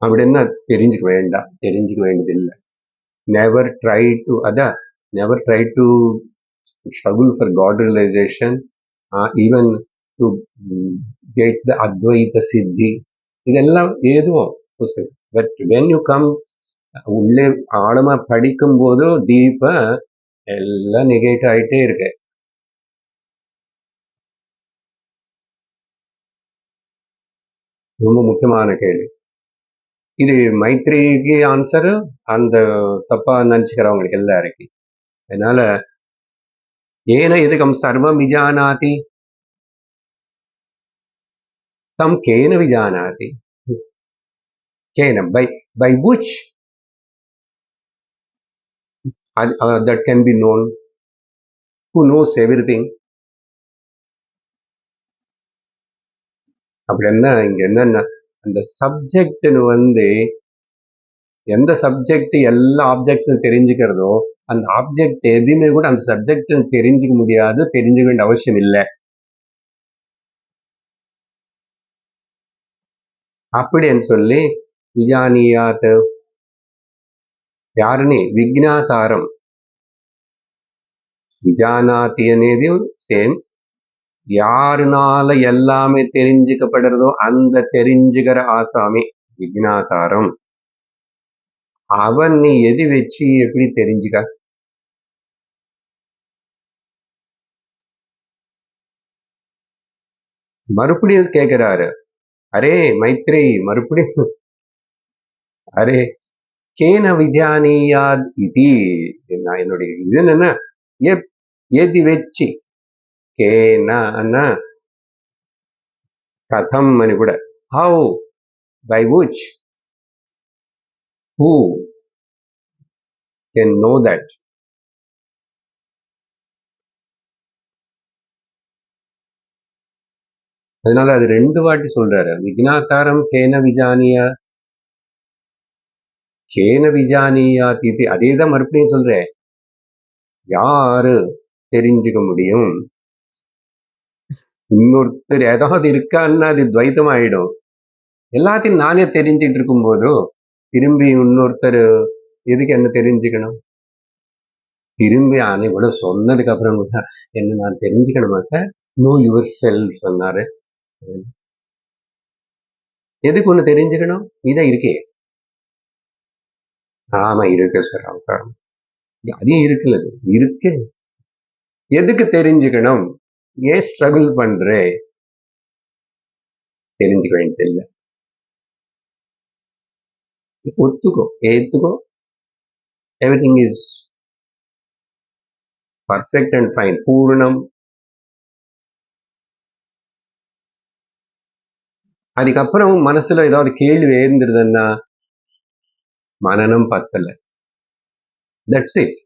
அப்படின்னா தெரிஞ்சுக்க வேண்டாம், தெரிஞ்சுக்க வேண்டியதில்லை. Never try to struggle for God realization, even to get the Advaita Siddhi. இதெல்லாம் ஏதுவும் பட் when you come உள்ளே ஆழமா படிக்கும் போது டீப்பா எல்லாம் நெகேட் ஆயிட்டே இருக்கு. ரொம்ப முக்கியமான கேள்வி இது. மைத்ரேயிக்கு ஆன்சர் அந்த தப்பா நினைச்சுக்கிறவங்களுக்கு எல்லாம் இருக்கு. அதனால ஏன இதுகம் சர்வம் விஜானாதி தம் கேன விஜானாதி, கேன by which that can be known, who knows everything. அப்படின்னா இங்க என்னன்னா அந்த சப்ஜெக்ட்னு எந்த சப்ஜெக்ட் எல்லா ஆப்ஜெக்ட்ஸும் தெரிஞ்சுக்கிறதோ அந்த ஆப்ஜெக்ட் எதுவுமே கூட அந்த சப்ஜெக்ட் தெரிஞ்சுக்க முடியாது, தெரிஞ்சுக்க வேண்டிய அவசியம் இல்லை. அப்படின்னு சொல்லி விஜானியாத் யாருன்னு விஜ்ஞாதாரம் விஜானாதி అనేది சேம். யாருனால எல்லாமே தெரிஞ்சுக்கப்படுறதோ அந்த தெரிஞ்சுக்கிற ஆசாமி விஜ்ஞாதாரம். அவன் நீ எது வச்சு எப்படி தெரிஞ்சுக்க. மறுபடியும் கேட்கிறாரு, அரே மைத்ரி, மறுபடியும் அரே கேன விஜானியாத் இது. என்னுடைய இது என்னன்னா எது வச்சு, கேனா கதம் అని కూడా, how, by which, who can know that. அதனால அது 2 வாட்டி சொல்றாரு. விஜ்ஞாதாரம் கேன விஜானியா, கேன விஜானியாத் இது. அதே தான் மறுபடியும் சொல்றேன். யாரு தெரிஞ்சுக்க முடியும்? இன்னொருத்தர் ஏதாவது இருக்கான்னா அது துவைத்தம் ஆயிடும். எல்லாத்தையும் நானே தெரிஞ்சுட்டு இருக்கும்போதோ திரும்பி இன்னொருத்தர் எதுக்கு என்ன தெரிஞ்சுக்கணும்? திரும்பி இவ்வளவு சொன்னதுக்கு அப்புறம் கூட என்ன நான் தெரிஞ்சுக்கணுமா சார்? நோ யுவர் செல்ஃப் சொன்னாரு. எதுக்கு ஒண்ணு தெரிஞ்சுக்கணும்? இதான் இருக்கே. ஆமா இருக்கு சார். அவகாரம் அதையும் இருக்குல்ல, இருக்கு. எதுக்கு தெரிஞ்சுக்கணும்? ஏன் ஸ்ட்ரகிள் பண்றே? தெரிஞ்சுக்க வேண்டியது இல்லை. ஒத்துக்கோ, ஏத்துக்கோ. Everything is perfect and fine. பூர்ணம். அதுக்கப்புறம் மனசுல ஏதாவது கேள்வி ஏந்திருதுன்னா மனநம் பத்தல. That's it.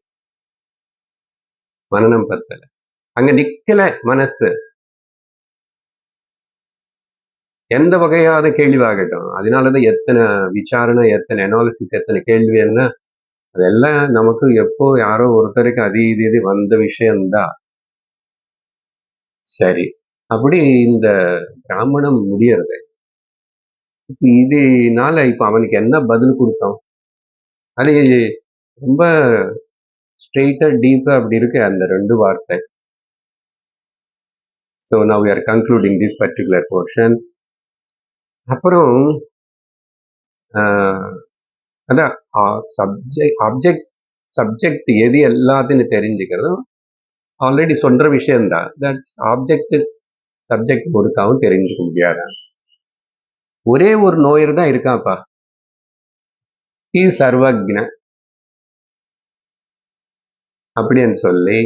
மனநம் பத்தல. அங்க நிக்கல மனசு. எந்த வகையாத கேள்வியாகட்டும். அதனாலதான் எத்தனை விசாரணை, எத்தனை அனாலிசிஸ், எத்தனை கேள்வி என்ன, அதெல்லாம் நமக்கு எப்போ யாரோ ஒருத்தருக்கு அது இது வந்த விஷயம்தான். சரி, அப்படி இந்த பிராமணம் முடியறது. இப்ப இதனால இப்ப அவனுக்கு என்ன பதில் கொடுத்தோம்? அது ரொம்ப ஸ்ட்ரெயிட்டா டீப்பா அப்படி இருக்கு அந்த ரெண்டு வார்த்தை. So now we are concluding this particular portion. அப்புறம் அதான் சப்ஜெக்ட் எது எல்லாத்தையும் தெரிஞ்சுக்கிறதும் ஆல்ரெடி சொல்ற விஷயம்தான். தட்ஸ் ஆப்ஜெக்ட் சப்ஜெக்ட் பொறுத்தாவும் தெரிஞ்சுக்க முடியாது. ஒரே ஒரு நோயர் தான் இருக்காப்பா, சர்வக்ன அப்படின்னு சொல்லி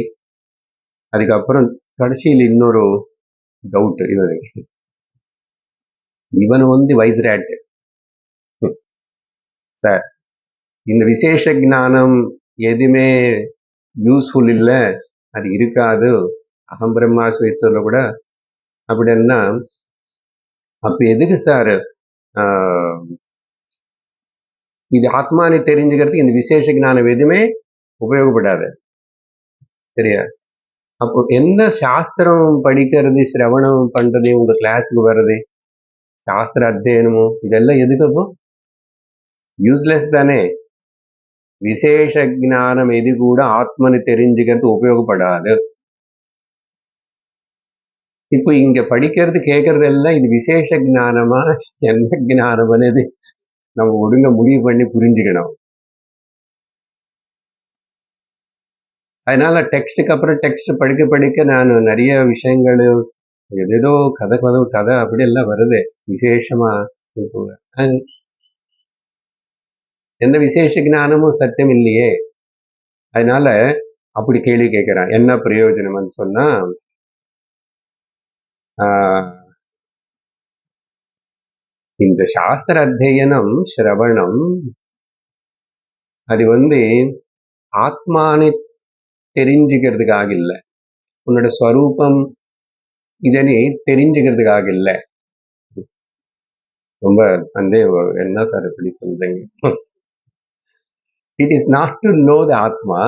அதுக்கப்புறம் கடைசியில் இன்னொரு டவுட். இவன் வந்து வைஸ்ராட் சார், இந்த விசேஷ ஞானம் எதுவுமே யூஸ்ஃபுல் இல்லை, அது இருக்காது. அகம் பிரம்மாஸ்மித்துல கூட அப்படின்னா அப்ப எதுக்கு சார் இது ஆத்மானு தெரிஞ்சுக்கிறதுக்கு இந்த விசேஷ ஞானம் எதுவுமே உபயோகப்படாது. சரியா? அப்போ என்ன சாஸ்திரம் படிக்கிறது, சிரவணம் பண்றது, உங்க கிளாஸுக்கு வர்றது, சாஸ்திர அத்தியனமோ இதெல்லாம் எதுக்கு? அப்போ யூஸ்லெஸ் தானே. விசேஷ ஞானம் எது கூட ஆத்மனு தெரிஞ்சுக்கிறது உபயோகப்படாது. இப்போ இங்க படிக்கிறது கேட்கறது எல்லாம் இது விசேஷ ஞானமா என்ன ஞானம் అనేది நம்ம ஒழுங்க முடிவு பண்ணி புரிஞ்சுக்கணும். அதனால டெக்ஸ்டுக்கு அப்புறம் டெக்ஸ்ட் படிக்க படிக்க நான் நிறைய விஷயங்கள் ஏதேதோ கதை அப்படி எல்லாம் வருது. விசேஷமா எந்த விசேஷ ஞானமும் சத்தியம் இல்லையே. அதனால அப்படி கேள்வி கேட்கிறான். என்ன பிரயோஜனம்னு சொன்னா இந்த சாஸ்திர அத்தியனம் சிரவணம் அது வந்து ஆத்மானை தெரிஞ்சுக்கிறதுக்காக இல்லை, உன்னோட ஸ்வரூபம் இதனை தெரிஞ்சுக்கிறதுக்காக இல்லை. ரொம்ப சந்தேகம், என்ன சார் இப்படி சொல்றீங்க? It is not to know த ஆத்மா.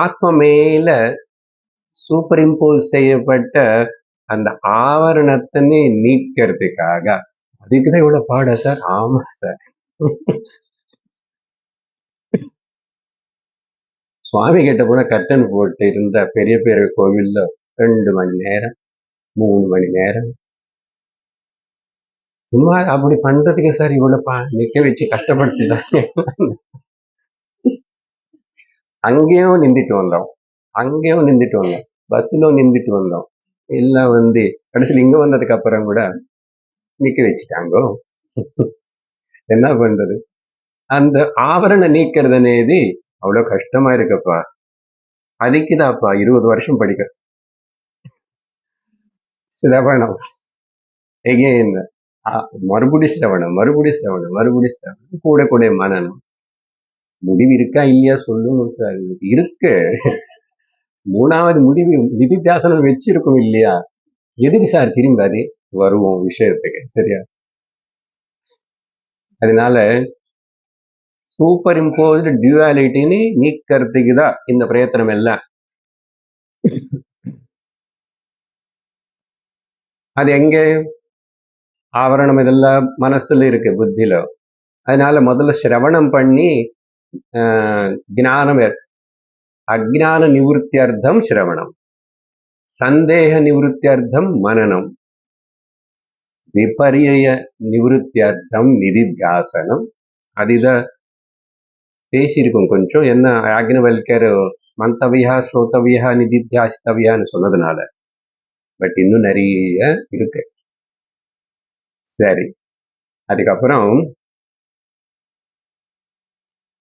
ஆத்மா மேல சூப்பர் இம்போஸ் செய்யப்பட்ட அந்த ஆவரணத்தை நீக்கிறதுக்காக. அதுக்குதான் இவ்வளவு பாட சார்? ஆமா சார். சுவாமி கிட்ட கூட கட்டன் போட்டு இருந்த பெரிய பெரிய கோவில்ல 2 மணி நேரம் 3 மணி நேரம் சும்மா அப்படி பண்றதுக்கு சார் இவ்வளவு நிக்க வச்சு கஷ்டப்படுத்திட்டாங்க. அங்கேயும் நின்றுட்டு வந்தோம், பஸ்ல நின்றுட்டு வந்தோம். எல்லாம் வந்து கடைசியில் இங்க வந்ததுக்கு அப்புறம் கூட நிக்க வச்சுட்டாங்க. என்ன பண்றது? அந்த ஆவரணம் நீக்கிறது అనేది அவ்வளவு கஷ்டமா இருக்கப்பா. அதுக்குதான்ப்பா 20 வருஷம் படிக்க. சிரவணம் எகெயின் மறுபடி சிரவணம் கூட கூட மனநம். முடிவு இருக்கா இல்லையா சொல்லணும் சார். இருக்கு. 3வது முடிவு நிதித்தியாசனம் வச்சிருக்கும் இல்லையா? எதுக்கு சார் திரும்ப அது வருவோம் விஷயத்துக்கு? சரியா? அதனால சூப்பர் இம்போஸ்டு டியூவாலிட்டின்னு நீக்கிறதுக்கு தான் இந்த பிரயத்தனம் எல்லாம். அது எங்கே? ஆவரணம் இதெல்லாம் மனசுல இருக்கு, புத்தியில. அதனால முதல்ல சிரவணம் பண்ணி ஞானம் அஜ்ஞான நிவர்த்தியர்த்தம் சிரவணம், சந்தேக நிவர்த்தியர்த்தம் மனனம், விபரிய நிவர்த்தியர்த்தம் நிதித்தியாசனம். அதுத பேசியிருக்கும் கொஞ்சம். என்ன யாக்ஞவல்கர் மந்தவியா ஸ்ரோதவியா நிதித்தியாசித்தவியான்னு சொன்னதுனால. பட் இன்னும் நிறைய இருக்கு. சரி, அதுக்கப்புறம்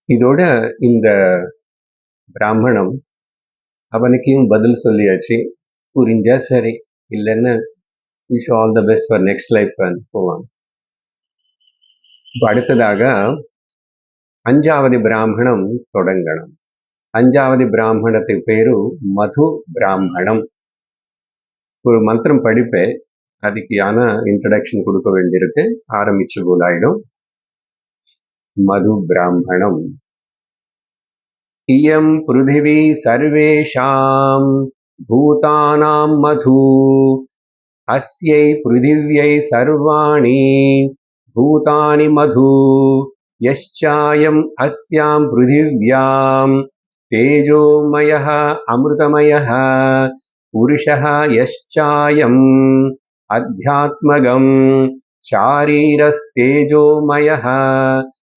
இதோட இந்த பிராமணம் அவனுக்கும் பதில் சொல்லியாச்சு. புரிஞ்சா சரி, இல்லைன்னு wish all the best for next life போவான். இப்போ அடுத்ததாக 5வது பிராமணம் தொடங்கணும். 5வது பிராமணத்துக்கு பேரு மது பிராமணம். ஒரு மந்திரம் படிப்பேன், அதுக்கான இன்ட்ரடக்ஷன் கொடுக்க வேண்டியிருக்கு. ஆரம்பிச்சு போலாயிடும். மது பிராமணம். இயம் பிருத்திவி சர்வேஷாம் பூதானாம் மது, அஸ்யை பிருத்திவ்யை சர்வாணி பூதானி மது, யச்சாயம் அஸ்யாம் பிருத்திவ்யாம் தேஜோமயः அமிர்தமயः புருஷः யச்சாயம் அத்யாத்மகம் சாரீரஸ்தேஜோமயः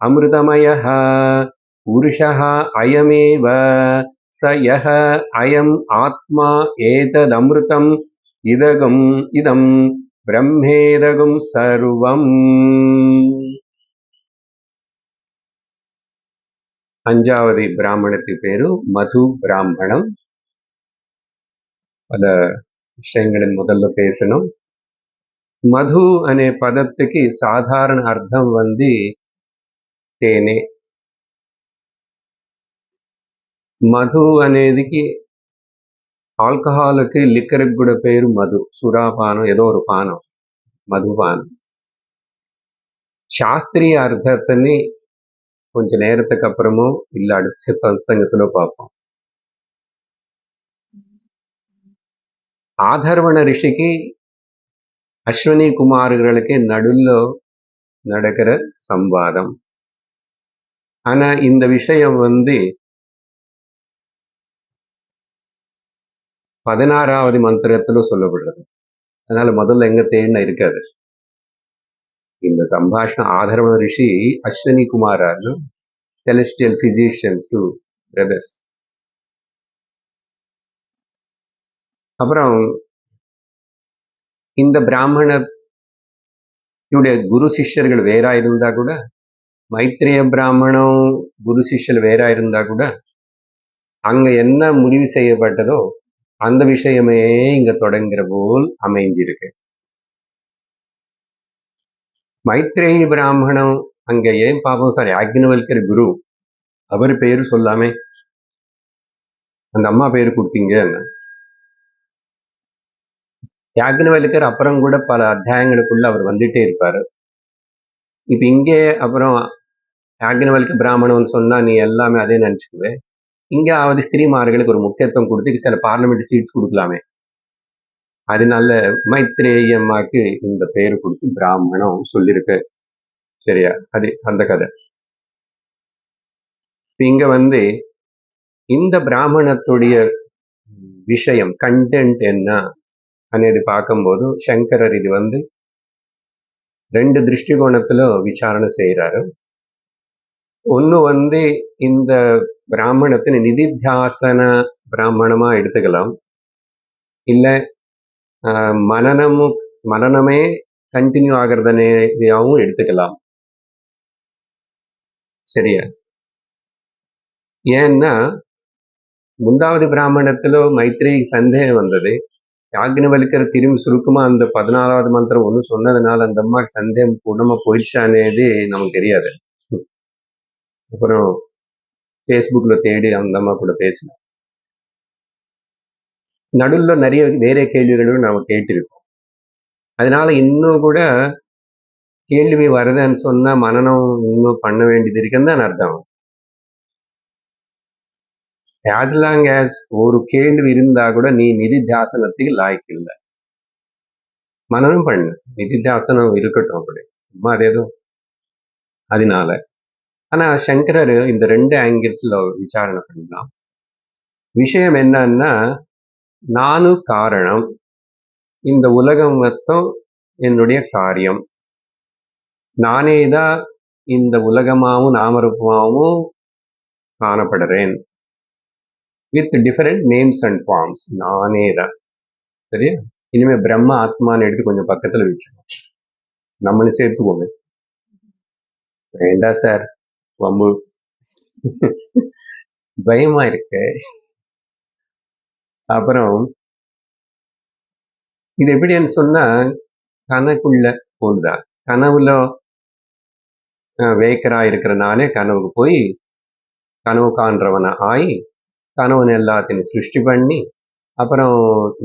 அமிர்தமயः புருஷः அயமேவ ச யः அயம் ஆத்மா ஏததம்ருதம் இதம் பிரம்மேதகம் சர்வம். 5வது பிராமணத்துக்கு பேரு மது பிராமணம். பல விஷயங்களின் முதல்ல பேசணும். మధు అనే పదத்துக்கு సాధారణ అర్థం తేనె. మధు అనేదికి ఆల్కహాల్కి లిక్కర్కి కూడా పేరు మధు. సురాపానం ఏదో ఒక పానం, మధుపానం. శాస్త్రీయ అర్థాన్ని కొంచెం நேரத்துக்கு அப்புறமோ இல்ல அடுத்த சத்சங்கத்துல பார்ப்போம். ஆதர்வண ரிஷிக்கு அஸ்வினி குமார்களுக்கு நடுவில் நடக்கிற சம்வாதம். ஆனா இந்த விஷயம் 16வது மந்திரத்துல சொல்லப்படுறது. அதனால முதல்ல எங்க தேடின இருக்காது. இந்த சம்பாஷணம் ஆதர்வண ரிஷி Ashwini குமாரான்னு celestial physicians to brothers. அப்புறம் இந்த பிராமணனுடைய குரு சிஷ்யர்கள் வேறா இருந்தா கூட, மைத்ரேய பிராமணம் குரு சிஷ்யர் வேறா இருந்தா கூட, அங்க என்ன முடிவு செய்யப்பட்டதோ அந்த விஷயமே இங்க தொடங்குற போல் அமைஞ்சிருக்கு. மைத்ரேய பிராமணம் அங்க ஏன் பாப்போம் சார், யாக்ஞவல்கர் குரு, அவர் பேரு சொல்லாமே அந்த அம்மா பேரு கொடுத்தீங்க. யாக்ஞவல்கர் அப்புறம் கூட பல அத்தியாயங்களுக்குள்ள அவர் வந்துட்டே இருப்பாரு. இப்ப இங்கே அப்புறம் யாக்ஞவல்க பிராமணன் சொன்னா நீ எல்லாமே அதே நினைச்சுக்குவே. இங்க ஆவது ஸ்திரீமார்களுக்கு ஒரு முக்கியத்துவம் கொடுத்து சில பார்லிமெண்ட் சீட்ஸ் கொடுக்கலாமே. அதனால மைத்ரேய அம்மாக்கு இந்த பேரு கொடுத்து பிராமணம் சொல்லியிருக்கு. சரியா? அது அந்த கதை. இங்க இந்த பிராமணத்துடைய விஷயம் கண்டென்ட் என்ன అనేది பார்க்கும்போது சங்கரர் இது 2 திருஷ்டிகோணத்துல விசாரணை செய்யறாரு. ஒண்ணு இந்த பிராமணத்தின் நிதித்தியாசன பிராமணமா எடுத்துக்கலாம், இல்ல மனனமே கண்டினியூ ஆகிறதனையாவும் எடுத்துக்கலாம். சரியா? ஏன்னா முந்தாவது பிராமணத்துல மைத்ரேயி சந்தேகம் வந்தது. யாக்ஞவல்கர் திரும்பி சுருக்கமா அந்த 14வது மந்திரம் ஒண்ணு சொன்னதுனால அந்த அம்மாக்கு சந்தேகம் பூர்ணமா போயிடுச்சானேது நமக்கு தெரியாது. அப்புறம் ஃபேஸ்புக்ல தேடி அந்த அம்மா கூட பேசினோம். நடுவில் நிறைய வேற கேள்விகளும் நாம கேட்டிருக்கோம். அதனால இன்னும் கூட கேள்வி வருதுன்னு சொன்னா மனனம் இன்னும் பண்ண வேண்டியது இருக்குன்னு தான் அர்த்தம். as long as ஒரு கேள்வி இருந்தா கூட நீ நிதித்தியாசனத்துக்கு லாய்க்கு இல்லை. மனனம் பண்ணு, நிதித்தியாசனம் இருக்கட்டும் அப்படி, சும்மா அது ஏதோ அதனால. ஆனா சங்கரர் இந்த 2 ஆங்கிள்ஸ்ல விசாரணை பண்ணலாம். விஷயம் என்னன்னா, நானு காரணம், இந்த உலகம் மொத்தம் என்னுடைய காரியம், நானே தான் இந்த உலகமாவும் நாமரூபமாவும் காணப்படுறேன், with different names and forms. நானே தான். சரியா? இனிமே பிரம்ம ஆத்மான்னு எடுத்து கொஞ்சம் பக்கத்துல வச்சுக்கோங்க, நம்மளும் சேர்த்துக்கோங்க. வேண்டா சார், வம்பு, பயமா இருக்கு. அப்புறம் இது எப்படின்னு சொன்னா, கனக்குள்ள போகுதா, கனவுல வேக்கரா இருக்கிறனாலே கனவுக்கு போய் கனவு காண்றவனை ஆகி கனவுன்னு எல்லாத்தையும் சிருஷ்டி பண்ணி, அப்புறம்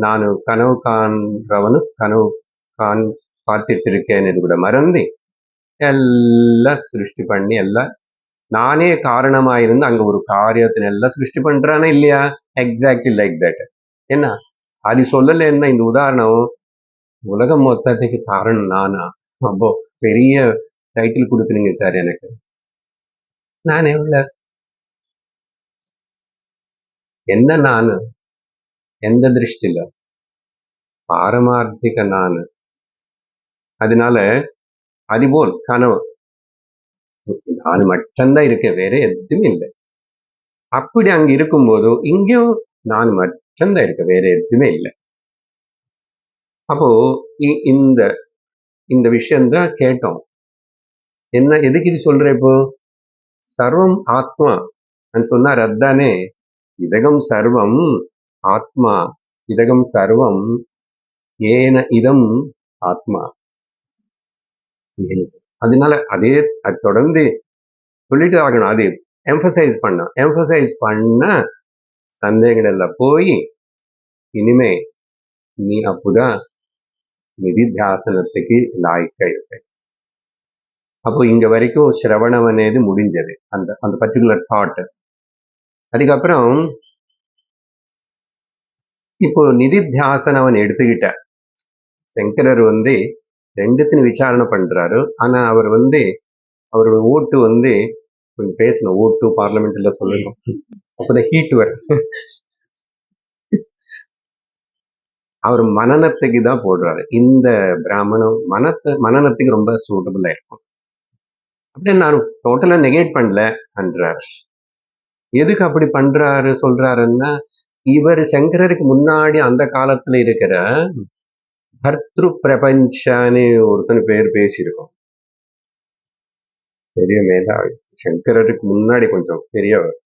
நான் கனவு காண்றவனு கனவு பார்த்துட்டு இருக்கேன்னு கூட மறந்து எல்லாம் சிருஷ்டி பண்ணி எல்லாம் நானே காரணமா இருந்து அங்க ஒரு காரியத்தின் எல்லாம் சிருஷ்டி பண்றானே இல்லையா? Exactly like that. என்ன அது சொல்லல, என்ன இந்த உதாரணம் உலகம் மொத்தத்துக்கு காரணம் நானா? அப்போ பெரிய டைட்டில் கொடுக்குறீங்க சார் எனக்கு. நான் எவ்வளவு என்ன நானு, எந்த திருஷ்டில பாரமார்த்திக நானு. அதனால அதுபோல் கனவு நான் மட்டும்தான் இருக்கேன், வேற எதுவுமே இல்லை. அப்படி அங்க இருக்கும்போது இங்கேயும் நான் மட்டும்தான் இருக்கேன், வேற எதுவுமே இல்லை. அப்போ இந்த இந்த விஷயம்தான் கேட்டோம். என்ன எதுக்கு இது சொல்ற? இப்போ சர்வம் ஆத்மா சொன்னார், அதானே இதகம் சர்வம் ஆத்மா, இதகம் சர்வம் ஏன இதம் ஆத்மா. அதனால அதே அது தொடர்ந்து சொல்லிட்டு ஆகணும், அது எம்பசைஸ் பண்ண சந்தேகங்கள் எல்லாம் போய் இனிமே நீ அப்போதான் நிதித்தியாசனத்துக்கு லாய்க்கா இருக்க. அப்போ இங்க வரைக்கும் சிரவணம் అనేది முடிஞ்சது, அந்த அந்த பர்டிகுலர் தாட். அதுக்கப்புறம் இப்போ நிதித்தியாசனம் எடுத்துக்கிட்ட சங்கரர் ரெண்டுத்தையும் விசாரணை பண்றாரு. ஆனா அவர் அவரோட ஓட்டு கொஞ்சம் பேசணும், ஓட்டு பார்லிமெண்ட்ல சொல்லணும், அப்பதான் ஹீட் வரும். அவர் மனநத்துக்கு தான் போடுறாரு. இந்த பிராமணம் மனநத்துக்கு ரொம்ப சூட்டபிளா இருக்கும். அப்படியே நான் டோட்டலா நெகேட் பண்ணலன்றாரு. எதுக்கு அப்படி பண்றாரு சொல்றாருன்னா, இவர் சங்கரருக்கு முன்னாடி அந்த காலத்துல இருக்கிற பர்த்ரு பிரபஞ்சான்னு ஒருத்தன் பேர் பேசியிருக்கோம், பெரிய மேதாவி. சங்கரருக்கு முன்னாடி கொஞ்சம் பெரியவர்.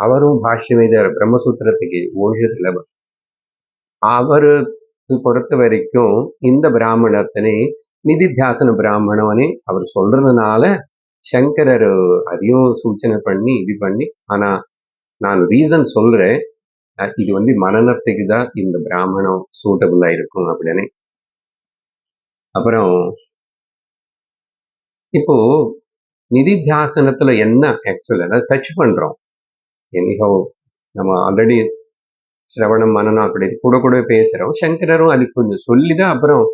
அவரும் பாஷ்யம் எழுதியார் பிரம்மசூத்திரத்துக்கு ஓஷத்துல. அவருக்கு பொறுத்த வரைக்கும் இந்த பிராமணத்தினை நிதித்தியாசன பிராமணவனே அவர் சொல்றதுனால சங்கரர் அதையும் சூச்சனை பண்ணி இது பண்ணி, ஆனா நான் ரீசன் சொல்றேன், இது மனநத்துக்கு தான் இந்த பிராமணம் சூட்டபிளா இருக்கும் அப்படின்னு. அப்புறம் இப்போ நிதித்தியாசனத்துல என்ன ஆக்சுவலா டச் பண்றோம், எனிஹோ நம்ம ஆல்ரெடி சிரவணம் மனநம் அப்படி கூட பேசுறோம். சங்கரரும் அது கொஞ்சம் சொல்லிதான் அப்புறம்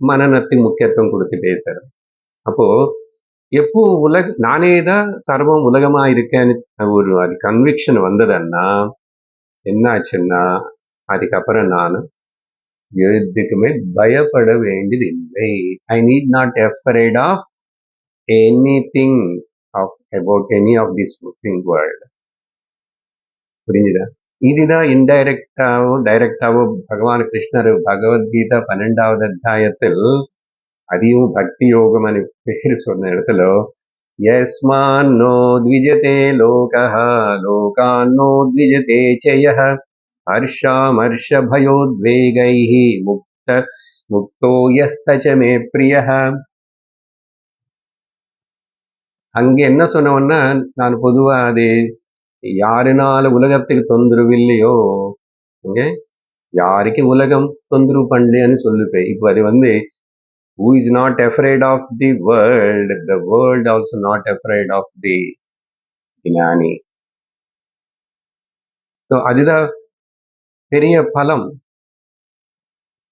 மனநத்துக்கு முக்கியத்துவம் கொடுத்து பேசுறோம். அப்போ எப்போ நானே தான் சர்வம் உலகமா இருக்கேன்னு அது கன்விக்ஷன் வந்ததுன்னா என்ன ஆச்சுன்னா, அதுக்கப்புறம் நான் எதுக்குமே பயப்பட வேண்டியது இல்லை. I need not afraid of anything about any of this world. புரிஞ்சுதா? இதுதான் இன்டைரக்டாவோ டைரக்டாவோ பகவான் கிருஷ்ணர் பகவத்கீதா 12வது அத்தியாயத்தில் அதையும் பக்தி யோகம் பேர் சொன்ன இடத்துல யஸ்மான்னோ த்விஜதே லோகஹ லோகான்னோ த்விஜதே சயஹ ஹர்ஷாமர்ஷ பயோத்வேகைஹ முக்தோ யஸ்ஸ மே பிரியஹ. அங்க என்ன சொன்னவன்னா, நான் பொதுவா அது யாருனால உலகத்துக்கு தொந்தரவு இல்லையோ, யாருக்கு உலகம் தொந்தரவு பண்ணலையான்னு சொல்லிப்பேன். இப்போ அது Who is not afraid of the world also not afraid of the ஞானி. ஸோ அதுதான் பெரிய பலம்.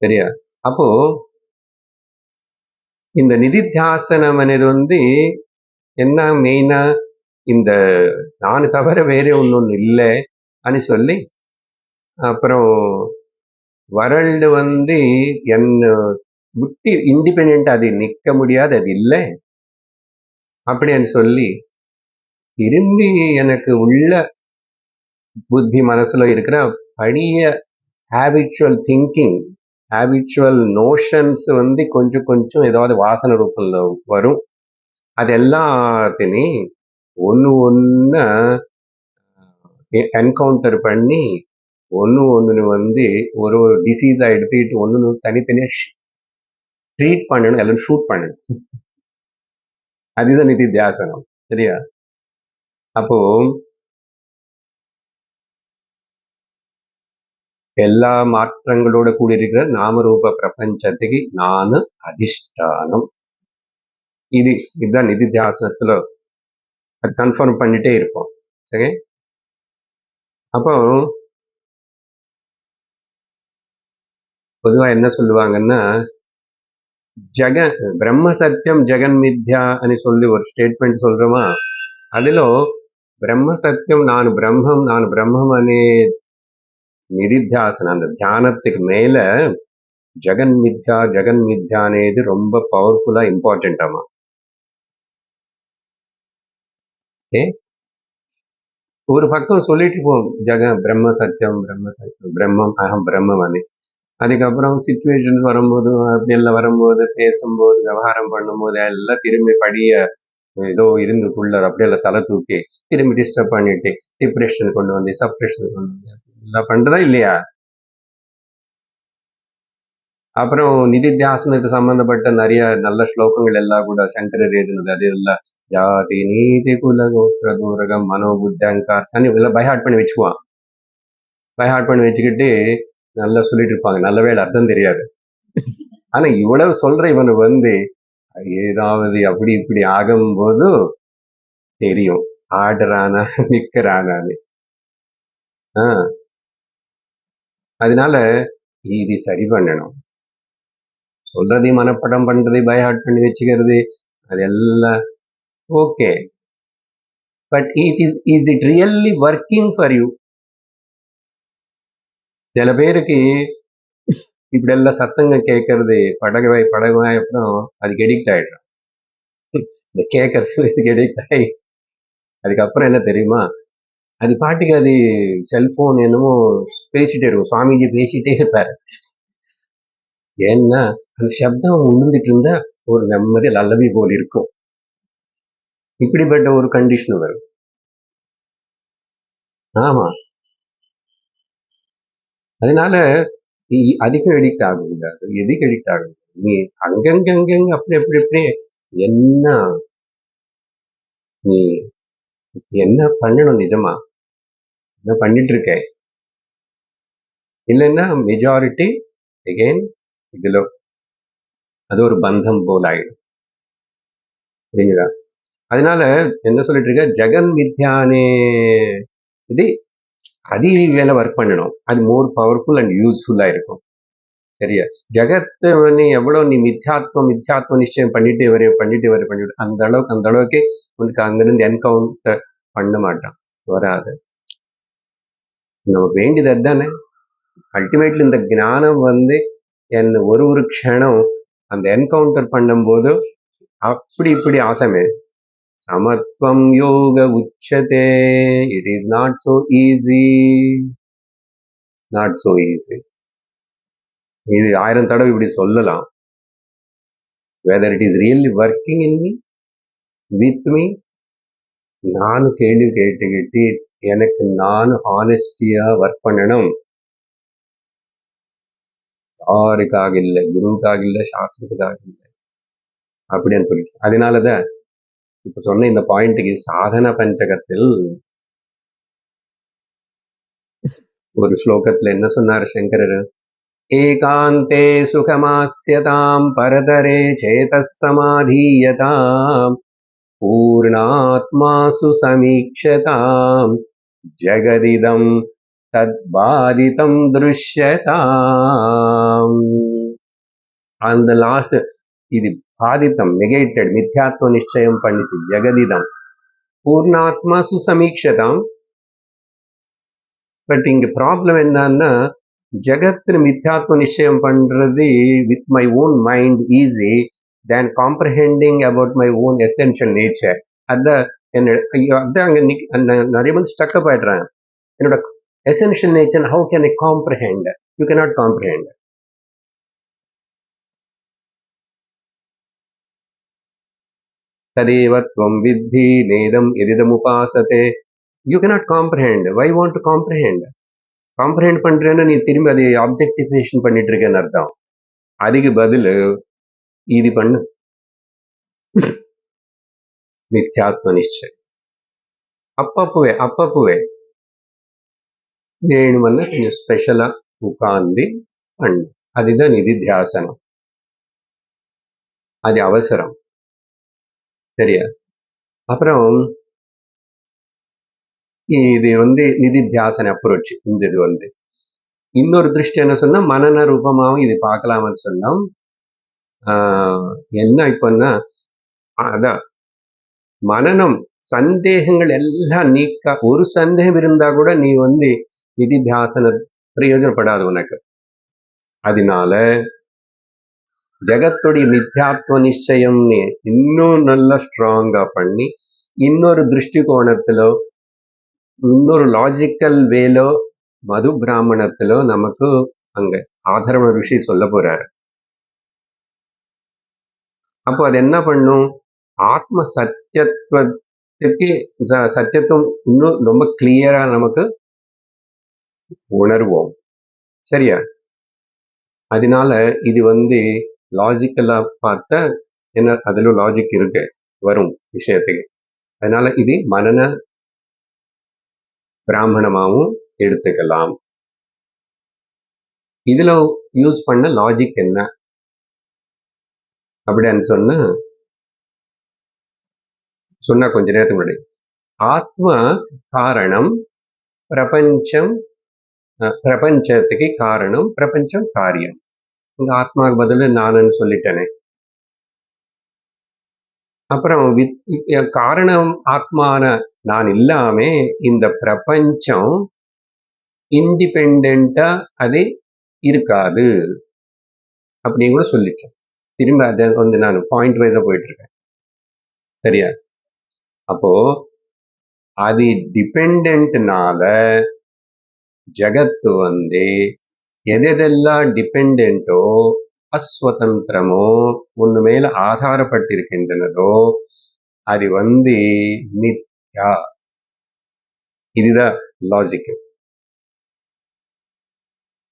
சரியா? அப்போ இந்த நிதித்தியாசனம் అనేది என்ன மெயினா இந்த நான் தவிர வேற ஒண்ணு இல்லை అని சொல்லி அப்புறம் வரல்டு என்ன புத்தி இண்டிபெண்ட், அது நிக்க முடியாது, அது இல்லை அப்படின்னு சொல்லி திரும்பி எனக்கு உள்ள புத்தி மனசுல இருக்கிற பழைய ஹேபிச்சுவல் திங்கிங், ஹேபிச்சுவல் நோஷன்ஸ் கொஞ்சம் கொஞ்சம் ஏதாவது வாசனை ரூபத்தில் வரும். அது எல்லாத்தையும் ஒன்று என்கவுண்டர் பண்ணி ஒன்று ஒரு டிசீஸாக எடுத்துக்கிட்டு ஒன்று தனித்தனியாக ட்ரீட் பண்ணணும், எல்லாம் ஷூட் பண்ணணும். அதுதான் நிதித்தியாசனம். சரியா? அப்போ எல்லா மாற்றங்களோட கூடியிருக்கிற நாமரூப பிரபஞ்சத்துக்கு நான் அதிஷ்டானம். இதுதான் நிதித்தியாசனத்துல கன்ஃபார்ம் பண்ணிட்டே இருப்போம். சரி, அப்போ பொதுவா என்ன சொல்லுவாங்கன்னா, பிரம்ம சத்தியம் ஜெகன் மித்யா అని சொல்லி ஒரு ஸ்டேட்மெண்ட் சொல்றோமா, அதுல பிரம்ம சத்தியம் நான் பிரம்மம் అనే நிதித்தியாசனம், அந்த தியானத்துக்கு மேல ஜெகன் மித்யா అనేది ரொம்ப பவர்ஃபுல்லா இம்பார்ட்டன்ட் ஆமா. ஒரு பக்கம் சொல்லிட்டு போவோம் பிரம்ம சத்தியம் பிரம்மம் அகம் பிரம்மம் అని. அதுக்கப்புறம் சிச்சுவேஷன்ஸ் வரும்போது அப்படி எல்லாம் வரும்போது பேசும்போது விவகாரம் பண்ணும்போது எல்லாம் திரும்பி படிய ஏதோ இருந்துக்குள்ள அப்படியெல்லாம் தலை தூக்கி திரும்பி டிஸ்டர்ப் பண்ணிட்டு டிப்ரெஷன் கொண்டு வந்து சப்ரெஷன் கொண்டு வந்து எல்லாம் பண்றதா இல்லையா? அப்புறம் நிதித்தியாசனத்துக்கு சம்பந்தப்பட்ட நிறைய நல்ல ஸ்லோகங்கள் எல்லாம் கூட சங்கரர் எழுதினது, அது எல்லாம் ஜாதி நீதி குல கோத்திர தூரகம் மனோபுத்தி அங்கார் எல்லாம் பைஹார்ட் பண்ணி வச்சுக்குவான். பைஹார்ட் பண்ணி வச்சுக்கிட்டு நல்லா சொல்லிட்டு இருப்பாங்க. நல்ல வேலை அர்த்தம் தெரியாது. ஆனா இவ்வளவு சொல்ற இவனு ஏதாவது அப்படி இப்படி ஆகும்போது தெரியும் ஆடுறானா நிக்கிறானான்னு. அதனால இது சரி பண்ணணும். சொல்றதையும் மனப்படம் பண்றது, பைஹார்ட் பண்ணி வச்சுக்கிறது, அதெல்லாம் okay. But is it really working for you? சில பேருக்கு இப்படி எல்லாம் சத்சங்கம் கேட்கறது படகுவாய் அப்புறம் அதுக்கு எடிக்ட் ஆயிடுறான். இந்த கேட்கறது இதுக்கு எடிக்ட் ஆகி அதுக்கப்புறம் என்ன தெரியுமா, அது பாட்டுக்கு அது செல்போன் என்னமோ பேசிட்டே இருக்கும். சுவாமிஜி பேசிட்டே இருப்பாரு. ஏன்னா அந்த சப்தம் உழுந்துட்டு இருந்தா ஒரு நிம்மதி நல்லவே போல் இருக்கும். இப்படிப்பட்ட ஒரு கண்டிஷன் வரும். ஆமா, அதனால அதிகம் எடிக்ட் ஆகக்கூடாது. எதுக்கு எடிக்ட் ஆகும்? நீ அங்கங்க அப்படி எப்படி என்ன நீ என்ன பண்ணணும், நிஜமா என்ன பண்ணிட்டு இருக்க? இல்லைன்னா மெஜாரிட்டி அகெயின் இதுல அது ஒரு பந்தம் போல் ஆயிடும். சரிங்களா? அதனால என்ன சொல்லிட்டு இருக்க, ஜெகன் மித்யானே இது அது வேலை ஒர்க் பண்ணணும். அது மோர் பவர்ஃபுல் அண்ட் யூஸ்ஃபுல்லா இருக்கும். சரியா? ஜெகத்தை எவ்வளவு நீ மித்யாத்வ நிச்சயம் பண்ணிட்டு அந்த அளவுக்கு உனக்கு அங்கிருந்து என்கவுண்டர் பண்ண மாட்டான், வராது. நமக்கு வேண்டியது அதுதானே. அல்டிமேட்லி இந்த ஞானம் என்ன ஒரு க்ஷணம் அந்த என்கவுண்டர் பண்ணும்போது அப்படி இப்படி ஆசமே. சமத்துவம் யோக உச்சதே. It is not so easy. இது 1000 தடவை இப்படி சொல்லலாம். Whether it is really working in me, with me, நான் கேள்வி கேட்டுக்கிட்டு எனக்கு நான் ஹானஸ்டியா ஒர்க் பண்ணணும். யாருக்காக இல்லை, குருவுக்காக இல்லை, சாஸ்திரத்துக்காக இல்லை அப்படின்னு சொல்லிட்டு. அதனாலதான் இப்ப சொன்ன இந்த பாயிண்ட்டுக்கு சாதன பஞ்சகத்தில் ஒரு ஸ்லோகத்துல என்ன சொன்னார் சங்கரர், ஏகாந்தே சுகமாஸ்யதாம் பரதரே சேதः சமாதீயதாம் பூர்ணாத்மாசு சமீக்ஷதாம் ஜெகதிதம் தத்பாதிதம் திருஷ்யதாம். அந்த லாஸ்ட் இது பாதித்தம் நெகேட்டட் மித்யாத்வ நிச்சயம் பண்ணிச்சு. ஜெகதிதம் பூர்ணாத்மா சுசமீக்ஷதாம். பட் இங்க ப்ராப்ளம் என்னன்னா, ஜெகத்துல மித்யாத்வ நிச்சயம் பண்றது with my own mind easy than comprehending about my own essential nature. அதான் அங்க நிறைய பேர் ஸ்டக்கப் ஆயிடுறாங்க. என்னோட essential nature how can I comprehend? You cannot comprehend. ததேவ த்வம் வித்தி நேதம் எதிதமுபாசதே. You cannot comprehend. Why want to comprehend? Comprehend பண்றேன்னு நீ திரும்பி அதை ஆப்ஜெக்டிஃபிகேஷன் பண்ணிட்டு இருக்கேன்னு அர்த்தம். அதுக்கு பதில் இது பண்ணு, மித்யாத்ம நிச்சயம். அப்பப்பவே வேணுமன்னா கொஞ்சம் ஸ்பெஷலா உட்கார்ந்து பண்ணு. அதுதான் நிதித்தியாசனம். அது அவசரம். சரியா? அப்புறம் இது நிதித்தியாசன அப்ரோச். இந்த இது இன்னொரு திருஷ்டி என்ன சொன்னா, மனன ரூபமாவும் இது பார்க்கலாம்னு சொன்னோம். என்ன இப்பன்னா, அதான் மனனம் சந்தேகங்கள் எல்லாம் நீக்க. ஒரு சந்தேகம் இருந்தா கூட நீ நிதித்தியாசன பிரயோஜனப்படாது உனக்கு. அதனால ஜெகத்துடைய மித்யாத்வ நிச்சயம் இன்னும் நல்லா ஸ்ட்ராங்கா பண்ணி, இன்னொரு திருஷ்டிகோணத்திலோ இன்னொரு லாஜிக்கல் வேலோ மது பிராமணத்திலோ நமக்கு அங்க ஆதரவ ரிஷி சொல்ல போறாரு. அப்போ அது என்ன பண்ணும்? ஆத்ம சத்தியத்துவத்துக்கு சத்தியத்துவம் இன்னும் ரொம்ப கிளியரா நமக்கு உணர்வோம். சரியா? அதனால இது லாஜிக்கலா பார்த்தா என்ன, அதுல லாஜிக் இருக்கு வரும் விஷயத்துக்கு. அதனால இது மனன பிராமணமாவும் எடுத்துக்கலாம். இதுல யூஸ் பண்ண லாஜிக் என்ன அப்படின்னு சொன்னா கொஞ்ச நேரத்துக்கு முன்னாடி, ஆத்ம காரணம், பிரபஞ்சம் பிரபஞ்சத்துக்கு காரணம், பிரபஞ்சம் காரியம். இந்த ஆத்மாவுக்கு பதில் நானுன்னு சொல்லிட்டேனே. அப்புறம் காரணம் ஆத்மான நான் இல்லாம இந்த பிரபஞ்சம் இண்டிபெண்டா அது இருக்காது அப்படின்னு கூட சொல்லிட்டேன். திரும்ப அதை நான் பாயிண்ட் வைஸா போயிட்டு இருக்கேன். சரியா? அப்போ அது டிபெண்டன்ட்னால ஜகத்து எதெல்லாம் டிபெண்டோ அஸ்வதந்திரமோ ஒண்ணு மேல ஆதாரப்பட்டிருக்கின்றனதோ அது மித்யா. இதுதான் லாஜிக்.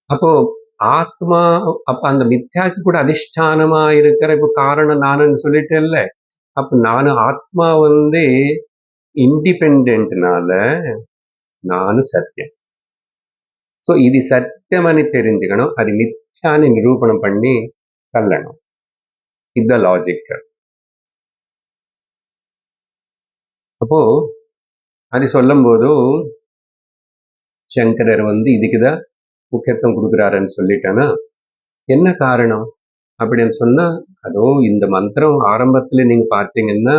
அப்போ ஆத்மா அப்ப அந்த மித்யாக்கு கூட அதிஷ்டானமா இருக்கிற இப்ப காரணம் நானுன்னு சொல்லிட்டேன்ல. அப்ப நானு ஆத்மா இண்டிபெண்டன்ட்னால நானு சத்தியம். ஸோ இது சத்தியமனு தெரிஞ்சுக்கணும். அது மித்யான்னு நிரூபணம் பண்ணி தள்ளணும். இதுதான் லாஜிக். அப்போ அது சொல்லும் போதும் சங்கரர் இதுக்குதான் முக்கியத்துவம் கொடுக்குறாருன்னு சொல்லிட்டேன்னா, என்ன காரணம் அப்படின்னு சொன்னா, அதோ இந்த மந்திரம் ஆரம்பத்துல நீங்க பார்த்தீங்கன்னா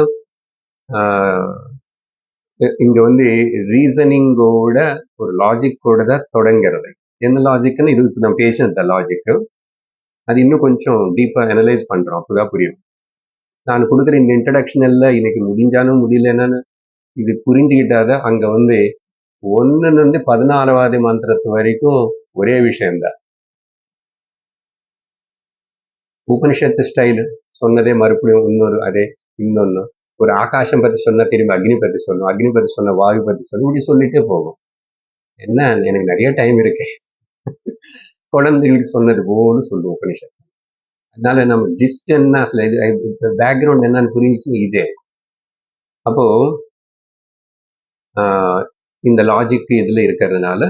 இங்க ரீசனிங்கோட ஒரு லாஜிக்கோட தான் தொடங்கிறது. என்ன லாஜிக்னு இது இப்போ நான் பேசின லாஜிக். அது இன்னும் கொஞ்சம் டீப்பா அனலைஸ் பண்றோம், அப்பதான் புரியும். நான் கொடுக்குற இந்த இன்ட்ரடக்ஷன் எல்லாம் இன்னைக்கு முடிஞ்சாலும் முடியலன்னு இது புரிஞ்சுக்கிட்டாத அங்க 1 14வது மந்திரத்து வரைக்கும் ஒரே விஷயம்தான். உபனிஷத்து ஸ்டைல் சொன்னதே மறுபடியும் இன்னொன்னு ஒரு ஆகாசம் பத்தி சொன்னா திரும்பி அக்னி பத்தி சொல்லணும், அக்னி பத்தி சொன்ன வாயு பத்தி சொல்லணும், இப்படி சொல்லிட்டே போகும். என்ன, எனக்கு நிறைய டைம் இருக்கு. குழந்தைகளுக்கு சொன்னது போல சொல்லுவோம் உபனிஷத்து. அதனால நம்ம ஜிஸ்ட் என்ன பேக்ரவுண்ட் என்னன்னு புரிஞ்சுச்சு ஈஸியா இருக்கும். அப்போ இந்த லாஜிக் இதுல இருக்கிறதுனால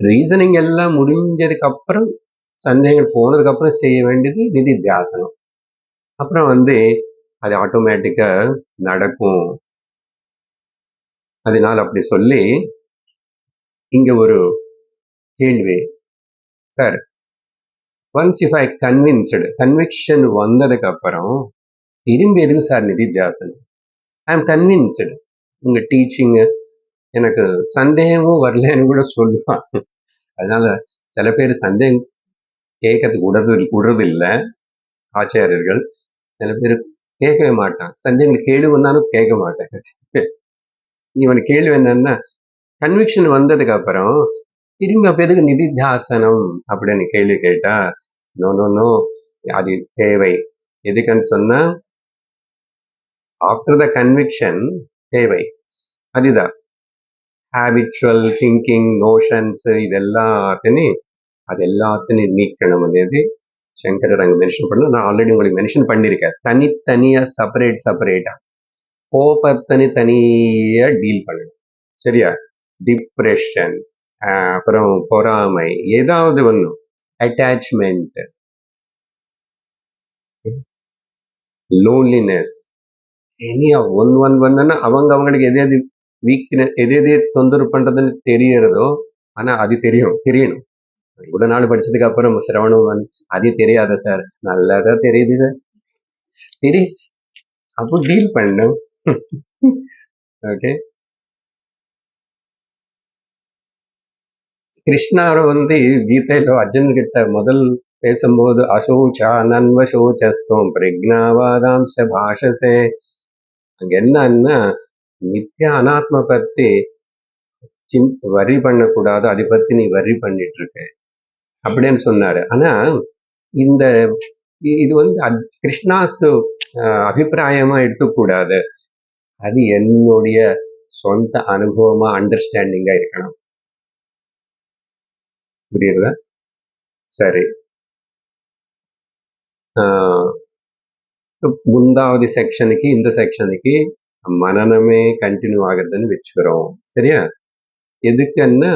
ரீசனிங் எல்லாம் முடிஞ்சதுக்கு அப்புறம், சந்தேகங்கள் போனதுக்கு அப்புறம் செய்ய வேண்டியது நிதித்தியாசனம். அப்புறம் அது ஆட்டோமேட்டிக்கா நடக்கும். அதனால அப்படி சொல்லி இங்க ஒரு கேள்வி. Sir, once if I conviction வந்ததுக்கு அப்புறம் திரும்பி எதுக்கு சார் நிதித்தியாசனம்? I am convinced. உங்க டீச்சிங் எனக்கு சந்தேகமும் வரலன்னு கூட சொல்லுவான். அதனால சில பேர் சந்தேகம் கேட்கறதுக்கு விடுறது இல்லை ஆச்சாரியர்கள். சில பேர் கேட்கவே மாட்டான். சந்தேகங்கள் கேள்வி வந்தாலும் கேட்க மாட்டாங்க. இவன் கேள்வி என்னன்னா, கன்விக்ஷன் வந்ததுக்கு அப்புறம் திரும்பி அப்ப எதுக்கு நிதித்தியாசனம் அப்படின்னு கேள்வி கேட்டா, நோ நோ நோ, அது தேவை. எதுக்குன்னு சொன்னா, ஆஃப்டர் த கன்விக்ஷன் தேவை. அதுதான் ஹேபிச்சுவல் திங்கிங், நோஷன்ஸ் அது எல்லாத்தையும் நீக்கணும். சங்கரர் அங்கே மென்ஷன் பண்ணல. நான் ஆல்ரெடி உங்களுக்கு மென்ஷன் பண்ணியிருக்கேன். தனித்தனியா செப்பரேட்டா கோபத்தனி தனியா டீல் பண்ணணும். சரியா? டிப்ரெஷன், அப்புறம் பொறாமை, ஏதாவது ஒன்று, அட்டாச்மெண்ட், லோன்லினஸ், இனியா ஒன்றுன்னா அவங்களுக்கு எது வீக்னஸ், எது தொந்தரவு பண்றதுன்னு தெரியறதோ, ஆனா அது தெரியணும். இவ்வளவு நாள் படிச்சதுக்கு அப்புறம் சிரவணம் அது தெரியாத சார், நல்லதா தெரியுது சார், அப்போ டீல் பண்ணும். ஓகே. கிருஷ்ணார் கீதையில அர்ஜுன் கிட்ட முதல் பேசும்போது அசோச்சா நன்வசோச்சஸ்தோம் பிரக்னாவாதாம்ச பாஷசே, அங்க என்னன்னா நித்திய அனாத்ம பத்தி வரி பண்ணக்கூடாது, அதை பத்தி நீ வரி பண்ணிட்டு இருக்க அப்படின்னு சொன்னாரு. ஆனா இந்த இது கிருஷ்ணாஸ் அபிப்பிராயமா எடுக்கக்கூடாது. அது என்னுடைய சொந்த அனுபவமா அண்டர்ஸ்டாண்டிங்கா இருக்கணும். புரியுதா? சரி. முந்தாவது செக்ஷனுக்கு இந்த செக்ஷனுக்கு மனநமே கண்டினியூ ஆகுதுன்னு வச்சுக்கிறோம். சரியா? எதுக்குன்னா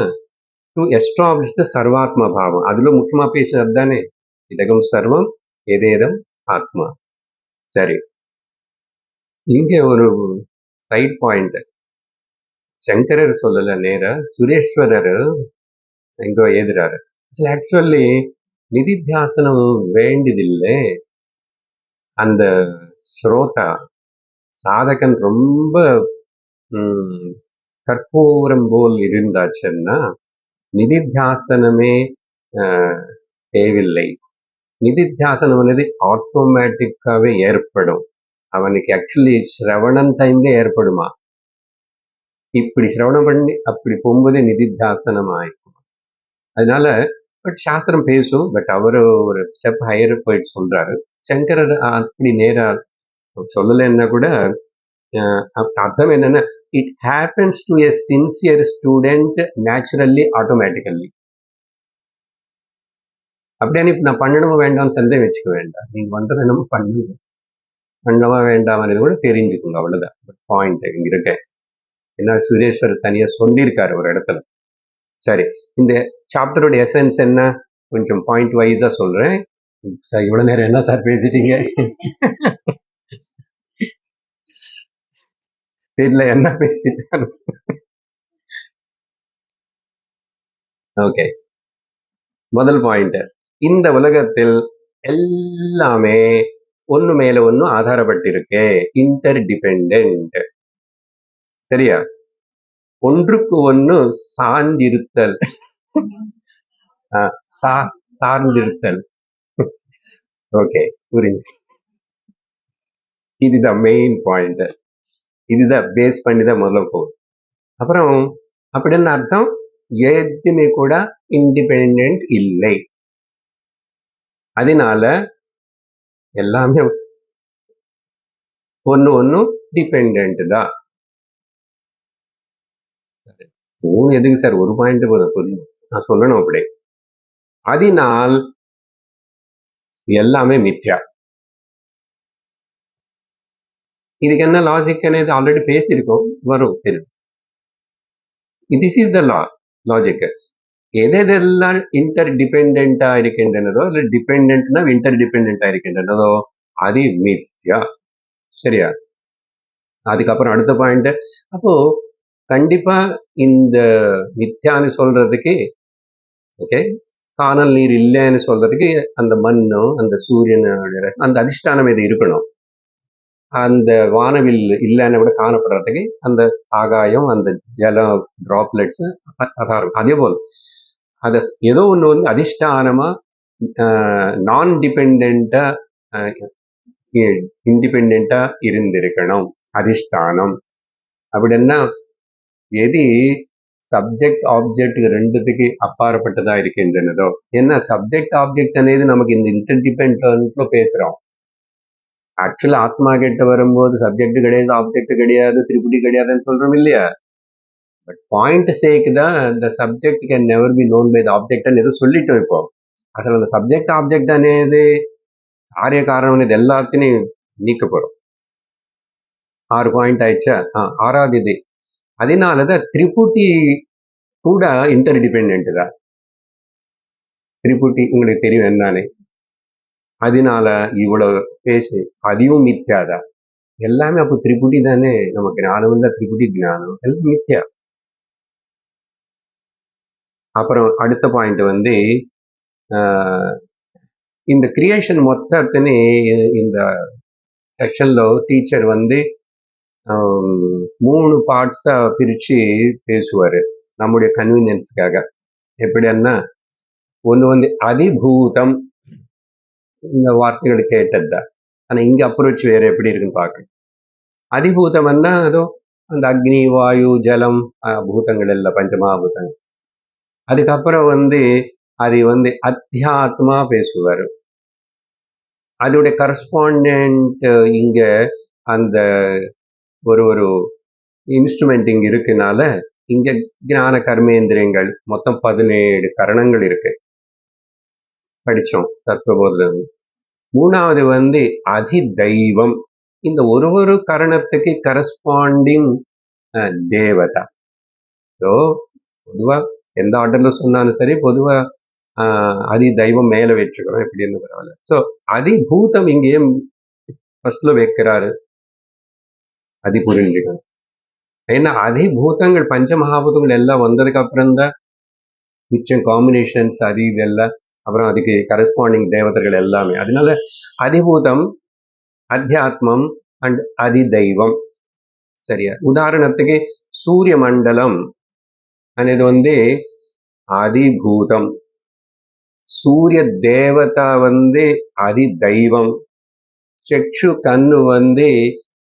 டு எஸ்டாப்ளிஷ் த சர்வாத்ம பாவம். அதுல முக்கியமா பேசுறது தானே இதகம் சர்வம் எதேதம் ஆத்மா. சரி, இங்க ஒரு சைட் பாயிண்ட். சங்கரர் சொல்லல, நேர சுரேஸ்வரர் எங்கோ எழுதுறாரு. ஆக்சுவலி நிதித்தியாசனம் வேண்டியதில்லை. அந்த ஸ்ரோதா சாதகன் ரொம்ப கற்பூரம் போல் இருந்தாச்சுன்னா நிதித்தியாசனமே தேவையில்லை. நிதித்தியாசனம் ஆட்டோமேட்டிக்காவே ஏற்படும். அவனுக்கு ஆக்சுவலி சிரவணம் டைம்ல ஏற்படுமா, இப்படி சிரவணம் பண்ணி அப்படி போகும்போதே நிதித்தியாசனம் ஆயிருக்கும். அதனால பட் சாஸ்திரம் பேசும், பட் அவரு ஒரு ஸ்டெப் ஹையர் போயிட்டு சொல்றாரு. சங்கரர் அப்படி நேரா சொல்லலைன்னா கூட அர்த்தம் என்னன்னா, it happens to a sincere student naturally automatically. அப்படியே நான் பண்ணணுமா வேண்டாம்னு சந்தேகம் வச்சுக்க வேண்டாம். நீங்க பண்றது என்னமோ பண்ணவா வேண்டாம் கூட தெரிஞ்சுக்கோங்க, அவ்வளவுதான் பாயிண்ட் இங்க இருக்க. ஏன்னா சுரேஸ்வர் தனியா சொல்லியிருக்காரு ஒரு இடத்துல. சரி, இந்த சாப்டரோட எசன்ஸ் என்ன கொஞ்சம் பாயிண்ட் வைஸா சொல்றேன். சார் இவ்வளவு நேரம் என்ன சார் பேசிட்டீங்க? தெரியல என்ன பேசிட்டாரு. ஓகே, முதல் பாயிண்ட், இந்த உலகத்தில் எல்லாமே ஒண்ணு மேல ஒண்ணு ஆதாரப்பட்டிருக்கு, இன்டர் டிபெண்டன்ட். சரியா? ஒன்றுக்கு ஒண்ணு சார்ந்திருத்தல். சார்ந்திருத்தல். ஓகே, புரியுது. இதுதான் மெயின் பாயிண்ட். இதுதான் பேஸ் பண்ணி தான் முதல்ல போகும். அப்புறம் அப்படின்னு அர்த்தம், எதுவுமே கூட இண்டிபெண்ட் இல்லை. அதனால எல்லாமே ஒண்ணு டிபெண்ட் தான். எதுக்கு சார் ஒரு பாயிண்ட் புரியும், நான் சொல்லணும் அப்படி. அதனால் எல்லாமே மித்யா. இதுக்கு என்ன லாஜிக் అనేది ஆல்ரெடி பேசியிருக்கோம், வரும். This is the logic. எதெல்லாம் இன்டர் டிபெண்டா இருக்கின்றனதோ இல்ல டிபெண்டன்ட்னா இன்டர் டிபெண்டா இருக்கின்றனதோ அது மித்யா. சரியா? அதுக்கப்புறம் அடுத்த பாயிண்ட். அப்போ கண்டிப்பா இந்த மித்யான்னு சொல்றதுக்கு ஓகே காணல் நீர் இல்லைன்னு சொல்றதுக்கு அந்த மண்ணும் அந்த சூரியனோட அந்த அதிஷ்டானம் இது இருக்கணும். அந்த வானவில் இல்லைன்னு கூட காணப்படுறதுக்கு அந்த ஆகாயம் அந்த ஜலம் டிராப்லெட்ஸ் அதே போல் அத ஏதோ ஒண்ணு வந்து அதிஷ்டானமா நான் டிபெண்டா இண்டிபெண்டா இருந்திருக்கணும். அதிஷ்டானம் அப்படின்னா எது சப்ஜெக்ட் ஆப்ஜெக்ட் ரெண்டுத்துக்கு அப்பாற்பட்டதா இருக்கின்றனதோ. ஏன்னா சப்ஜெக்ட் ஆப்ஜெக்ட் అనేది நமக்கு இந்த இன்டர்டிபெண்டன்ட்ல பேசுறோம். ஆக்சுவலா ஆத்மா கிட்ட வரும்போது சப்ஜெக்ட் கிடையாது, ஆப்ஜெக்ட் கிடையாது, திரிபுடி கிடையாதுன்னு சொல்றோம் இல்லையா? பட் பாயிண்ட் சேக்கு தான் இந்த subject can never be known by the object எதுவும் சொல்லிட்டோம் இப்போ. అసలు அந்த సబ్జెక్ట్ ఆబ్జెక్ట్ అనేది కార్యకారణం అనేది எல்லாத்தையும் நீக்க போறோம். 6 பாயிண்ட் ஆயிடுச்சா? ஆறாவது இது. அதனாலதான் திரிபுட்டி கூட இன்டர் டிபெண்டன்ட் தான். திரிபுட்டி உங்களுக்கு தெரியும் என்னன்னு. அதனால இவ்வளவு பேசு அதையும் மித்யாதான். எல்லாமே அப்போ திரிபுட்டி தானே. நமக்கு ஞானம் இல்ல, திரிபுட்டி ஞானம் எல்லாம் மித்யா. அப்புறம் அடுத்த பாயிண்ட் வந்து இந்த கிரியேஷன் மொத்தத்தினே இந்த செக்ஷன்ல டீச்சர் வந்து 3 பார்ட்ஸா பிரிச்சு பேசுவாரு நம்முடைய கன்வீனியன்ஸ்க்காக. எப்படின்னா ஒண்ணு வந்து அதிபூதம், இந்த வார்த்தைகள் கேட்டதுதான். ஆனா இங்க அப்ரோச் வேற எப்படி இருக்குன்னு பார்க்கணும். அதிபூதம்னா அதோ அந்த அக்னி வாயு ஜலம் பூதங்கள் எல்லாம் பஞ்சமகாபூதங்கள். அதுக்கப்புறம் வந்து அது வந்து அத்தியாத்மா பேசுவாரு. அதோட கரஸ்பாண்டன்ட் இங்க அந்த ஒரு இன்ஸ்ட்ருமெண்ட் இங்க இருக்குனால இங்க ஞான கர்மேந்திரியங்கள் மொத்தம் 17 கரணங்கள் இருக்கு. படிச்சோம் தத்துவபோதம். மூணாவது வந்து அதி தெய்வம். இந்த ஒரு கரணத்துக்கு கரஸ்பாண்டிங் தேவதா. ஸோ பொதுவா எந்த ஆர்டர்ல சொன்னாலும் சரி, பொதுவா அதி தெய்வம் மேல வச்சுக்கிறோம், எப்படின்னு பரவாயில்ல. ஸோ அதிபூதம் இங்கேயே ஃபர்ஸ்ட்ல வைக்கிறாரு. அதி புரிஞ்சுக்கணும். ஏன்னா அதிபூதங்கள் பஞ்சமகாபூதங்கள் எல்லாம் வந்ததுக்கு அப்புறம் தான் மிச்சம் காம்பினேஷன்ஸ் அது இதெல்லாம், அப்புறம் அதுக்கு கரஸ்பாண்டிங் தேவதைகள் எல்லாமே. அதனால அதிபூதம், அத்தியாத்மம் அண்ட் அதி தெய்வம். சரியா? உதாரணத்துக்கு சூரிய மண்டலம் అనేది வந்து அதிபூதம், சூரிய தேவதா வந்து அதி தெய்வம், சக்ஷு கண்ணு வந்து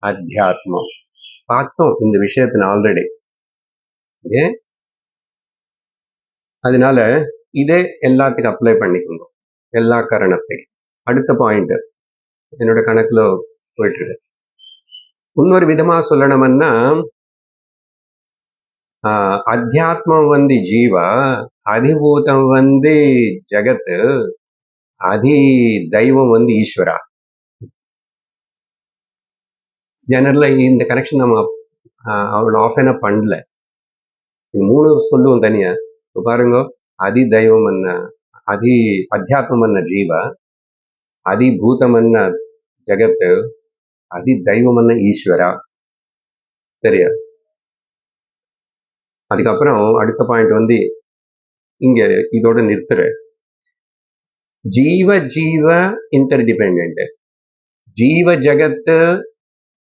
அத்தியாத்மம். பார்த்தோம் இந்த விஷயத்தின் ஆல்ரெடி. அதனால இதே எல்லாத்துக்கும் அப்ளை பண்ணிக்கணும், எல்லா கரணத்தையும். அடுத்த பாயிண்ட் என்னோட கணக்குல போயிட்டு இருக்கு. இன்னொரு விதமா சொல்லணும்னா அத்தியாத்மம் வந்து ஜீவா, அதிபூதம் வந்து ஜகத்து, அதி தெய்வம் வந்து ஈஸ்வரா. ஜெனரலா இந்த கனெக்ஷன் நம்ம அவன் ஆஃப் என்ன பண்ணல. இது 3 சொல்லுவோம் தனியா. இப்போ பாருங்க, அதி தெய்வம் என்ன, அதி அத்தியாத்மம் என்ன ஜீவா, அதிபூதம் என்ன ஜகத்து, அதி தெய்வம் என்ன ஈஸ்வரா. சரியா? அதுக்கப்புறம் அடுத்த பாயிண்ட் வந்து இங்க இதோட நிறுத்துற. ஜீவ ஜீவ இன்டர் டிபெண்ட், ஜீவ ஜகத்து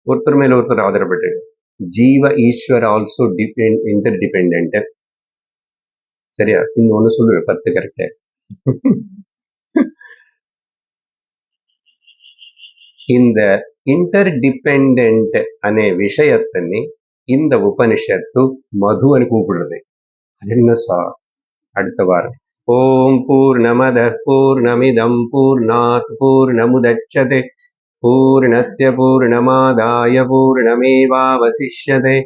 ஒருத்தர் மேல ஒருத்தர் ஆதரப்பட்டு, ஜீவ ஈஸ்வர் ஆல்சோ இன்டர் டிபெண்ட். சரியா? இன்னொன்னு சொல்லுவேன் 10 கரெக்ட். இந்த ఇంటర్ డిపెండెంట్ అనే విషయత్తని இந்த உபனிஷத்து மது అని கூப்பிடுறது. அது என்ன சார்? அடுத்த வாரம். ஓம் பூர்ணமத பூர்ணமிதம் பூர்ணாத் பூர்ணமுதச்யதே பூர்ணஸ்ய பூர்ணமாதாய பூர்ணமேவாவசிஷ்யதே.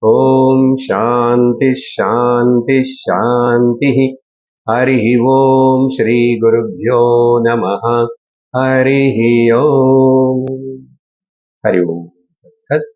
ஓம் சாந்தி சாந்தி சாந்தி. हरिः ओम श्री गुरुभ्यो नमः. हरिः ओम. हरि ओम. सत्.